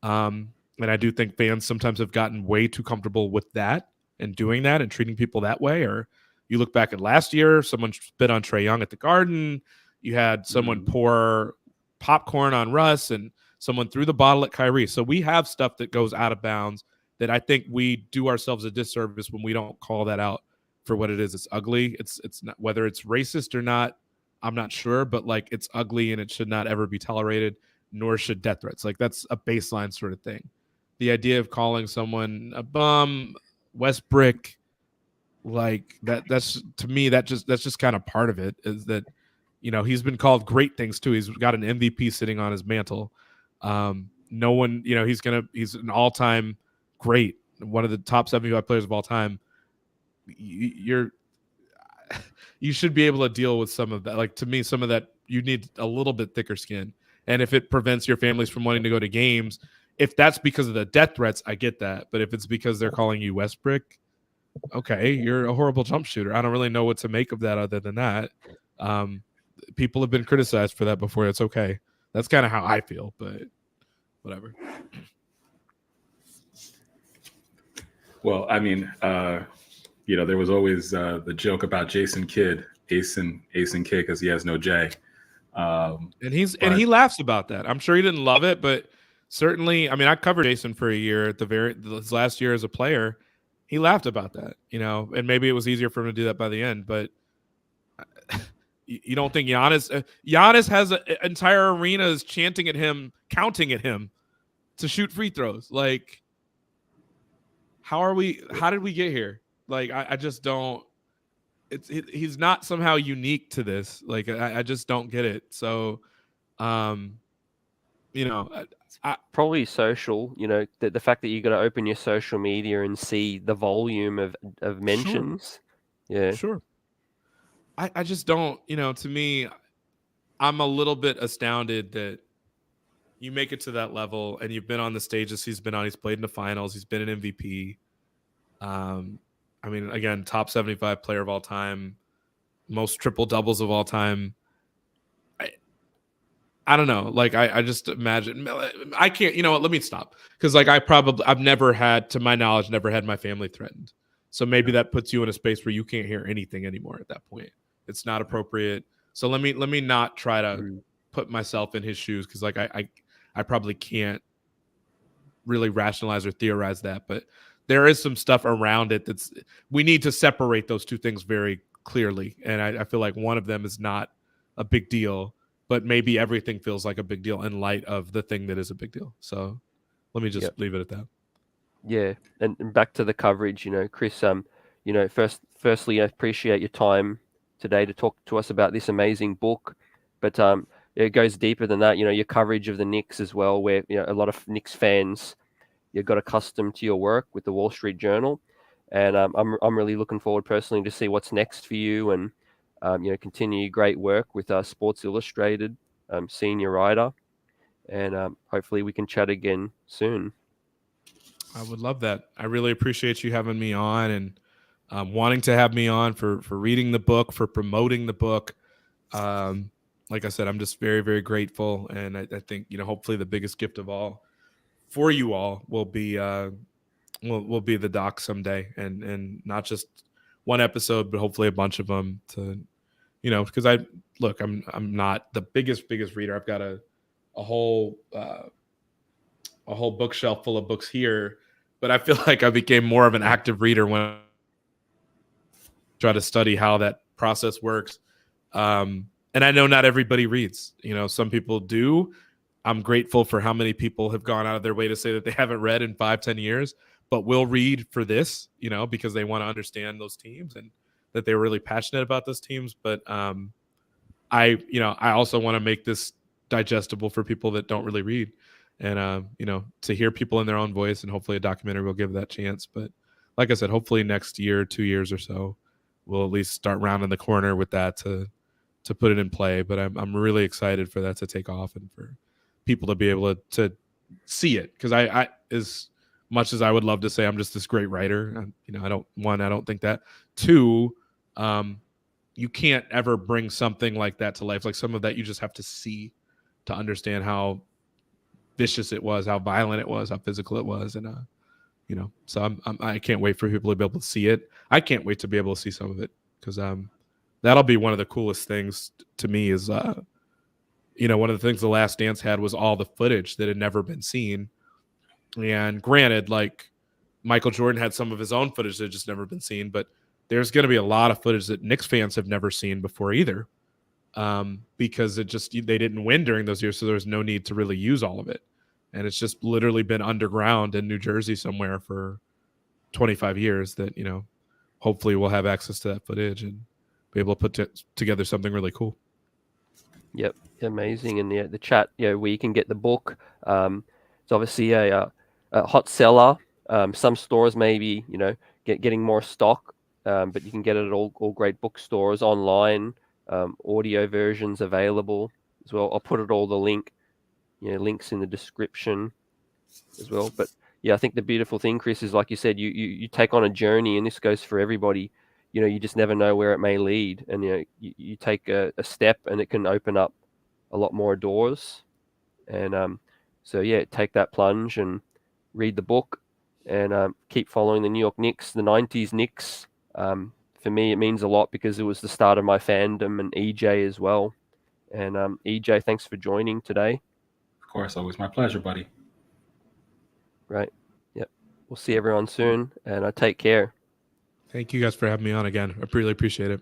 And I do think fans sometimes have gotten way too comfortable with that and doing that and treating people that way. Or you look back at last year, someone spit on Trae Young at the Garden. You had someone pour popcorn on Russ, and someone threw the bottle at Kyrie. So we have stuff that goes out of bounds that I think we do ourselves a disservice when we don't call that out for what it is. It's ugly. It's not, whether it's racist or not, I'm not sure, but like it's ugly and it should not ever be tolerated, nor should death threats. Like that's a baseline sort of thing. The idea of calling someone a bum, Westbrook, like that's to me, that's just kind of part of it, is that, he's been called great things too. He's got an MVP sitting on his mantle. No one, he's an all-time great, one of the top 75 players of all time. You should be able to deal with some of that. Like, to me, some of that, you need a little bit thicker skin. And if it prevents your families from wanting to go to games, if that's because of the death threats, I get that. But if it's because they're calling you Westbrook, okay, you're a horrible jump shooter. I don't really know what to make of that other than that. People have been criticized for that before. It's okay. That's kind of how I feel, but whatever. Well, I mean, there was always the joke about Jason Kidd, Ace and Kidd, because he has no J. And he laughs about that. I'm sure he didn't love it, but certainly, I mean, I covered Jason for a year his last year as a player. He laughed about that, and maybe it was easier for him to do that by the end, but you don't think Giannis has an entire arenas chanting at him, counting at him to shoot free throws. Like, how did we get here? Like, I just don't, he's not somehow unique to this. Like, I just don't get it. So, Probably social, the fact that you got to open your social media and see the volume of mentions. Sure. Yeah. Sure. I just don't, to me, I'm a little bit astounded that you make it to that level and you've been on the stages he's been on. He's played in the finals. He's been an MVP. I mean, again, top 75 player of all time, most triple doubles of all time. I don't know. Like, I just imagine, I can't, let me stop. Cause like I've never had, to my knowledge, never had my family threatened. So maybe that puts you in a space where you can't hear anything anymore at that point. It's not appropriate. So let me not try to put myself in his shoes. Cause like, I probably can't really rationalize or theorize that, but there is some stuff around it we need to separate those two things very clearly. And I feel like one of them is not a big deal, but maybe everything feels like a big deal in light of the thing that is a big deal. So let me just leave it at that. Yeah. And back to the coverage, Chris, firstly, I appreciate your time today to talk to us about this amazing book, but it goes deeper than that. Your coverage of the Knicks as well, where a lot of Knicks fans, you got accustomed to your work with the Wall Street Journal, and I'm really looking forward personally to see what's next for you, and continue great work with Sports Illustrated, senior writer, and hopefully we can chat again soon. I would love that. I really appreciate you having me on and wanting to have me on, for reading the book, for promoting the book. Like I said, I'm just very, very grateful. And I think, hopefully the biggest gift of all for you all will be we'll be the doc someday, and not just one episode, but hopefully a bunch of them to, because I'm not the biggest reader. I've got a whole bookshelf full of books here, but I feel like I became more of an active reader when I try to study how that process works. And I know not everybody reads, some people do. I'm grateful for how many people have gone out of their way to say that they haven't read in 5-10 years, but will read for this, because they want to understand those teams and that they're really passionate about those teams. But I also want to make this digestible for people that don't really read, and to hear people in their own voice, and hopefully a documentary will give that chance. But like I said, hopefully next year, 2 years or so, we'll at least start rounding the corner with that to put it in play. But I'm really excited for that to take off and for people to be able to see it, because I as much as I would love to say I'm just this great writer, I don't think that. Two, you can't ever bring something like that to life. Like some of that you just have to see to understand how vicious it was, how violent it was, how physical it was. And so I can't wait for people to be able to see it. I can't wait to be able to see some of it, because that'll be one of the coolest things to me is one of the things The Last Dance had was all the footage that had never been seen. And granted, like Michael Jordan had some of his own footage that had just never been seen, but there's going to be a lot of footage that Knicks fans have never seen before either, because they didn't win during those years, so there's no need to really use all of it. And it's just literally been underground in New Jersey somewhere for 25 years that, hopefully we'll have access to that footage and be able to put together something really cool. Yep, amazing. And the chat, where you can get the book. It's obviously a hot seller. Some stores maybe, getting more stock, but you can get it at all great bookstores, online, audio versions available as well. I'll put links in the description as well. But yeah, I think the beautiful thing, Chris, is like you said, you take on a journey, and this goes for everybody. You just never know where it may lead, and you take a step, and it can open up a lot more doors. And so yeah, take that plunge and read the book, and keep following the New York Knicks, the 90s Knicks. For me, it means a lot because it was the start of my fandom, and EJ as well. And EJ, thanks for joining today. Of course, always my pleasure, buddy. Right. Yep. We'll see everyone soon, and take care. Thank you guys for having me on again. I really appreciate it.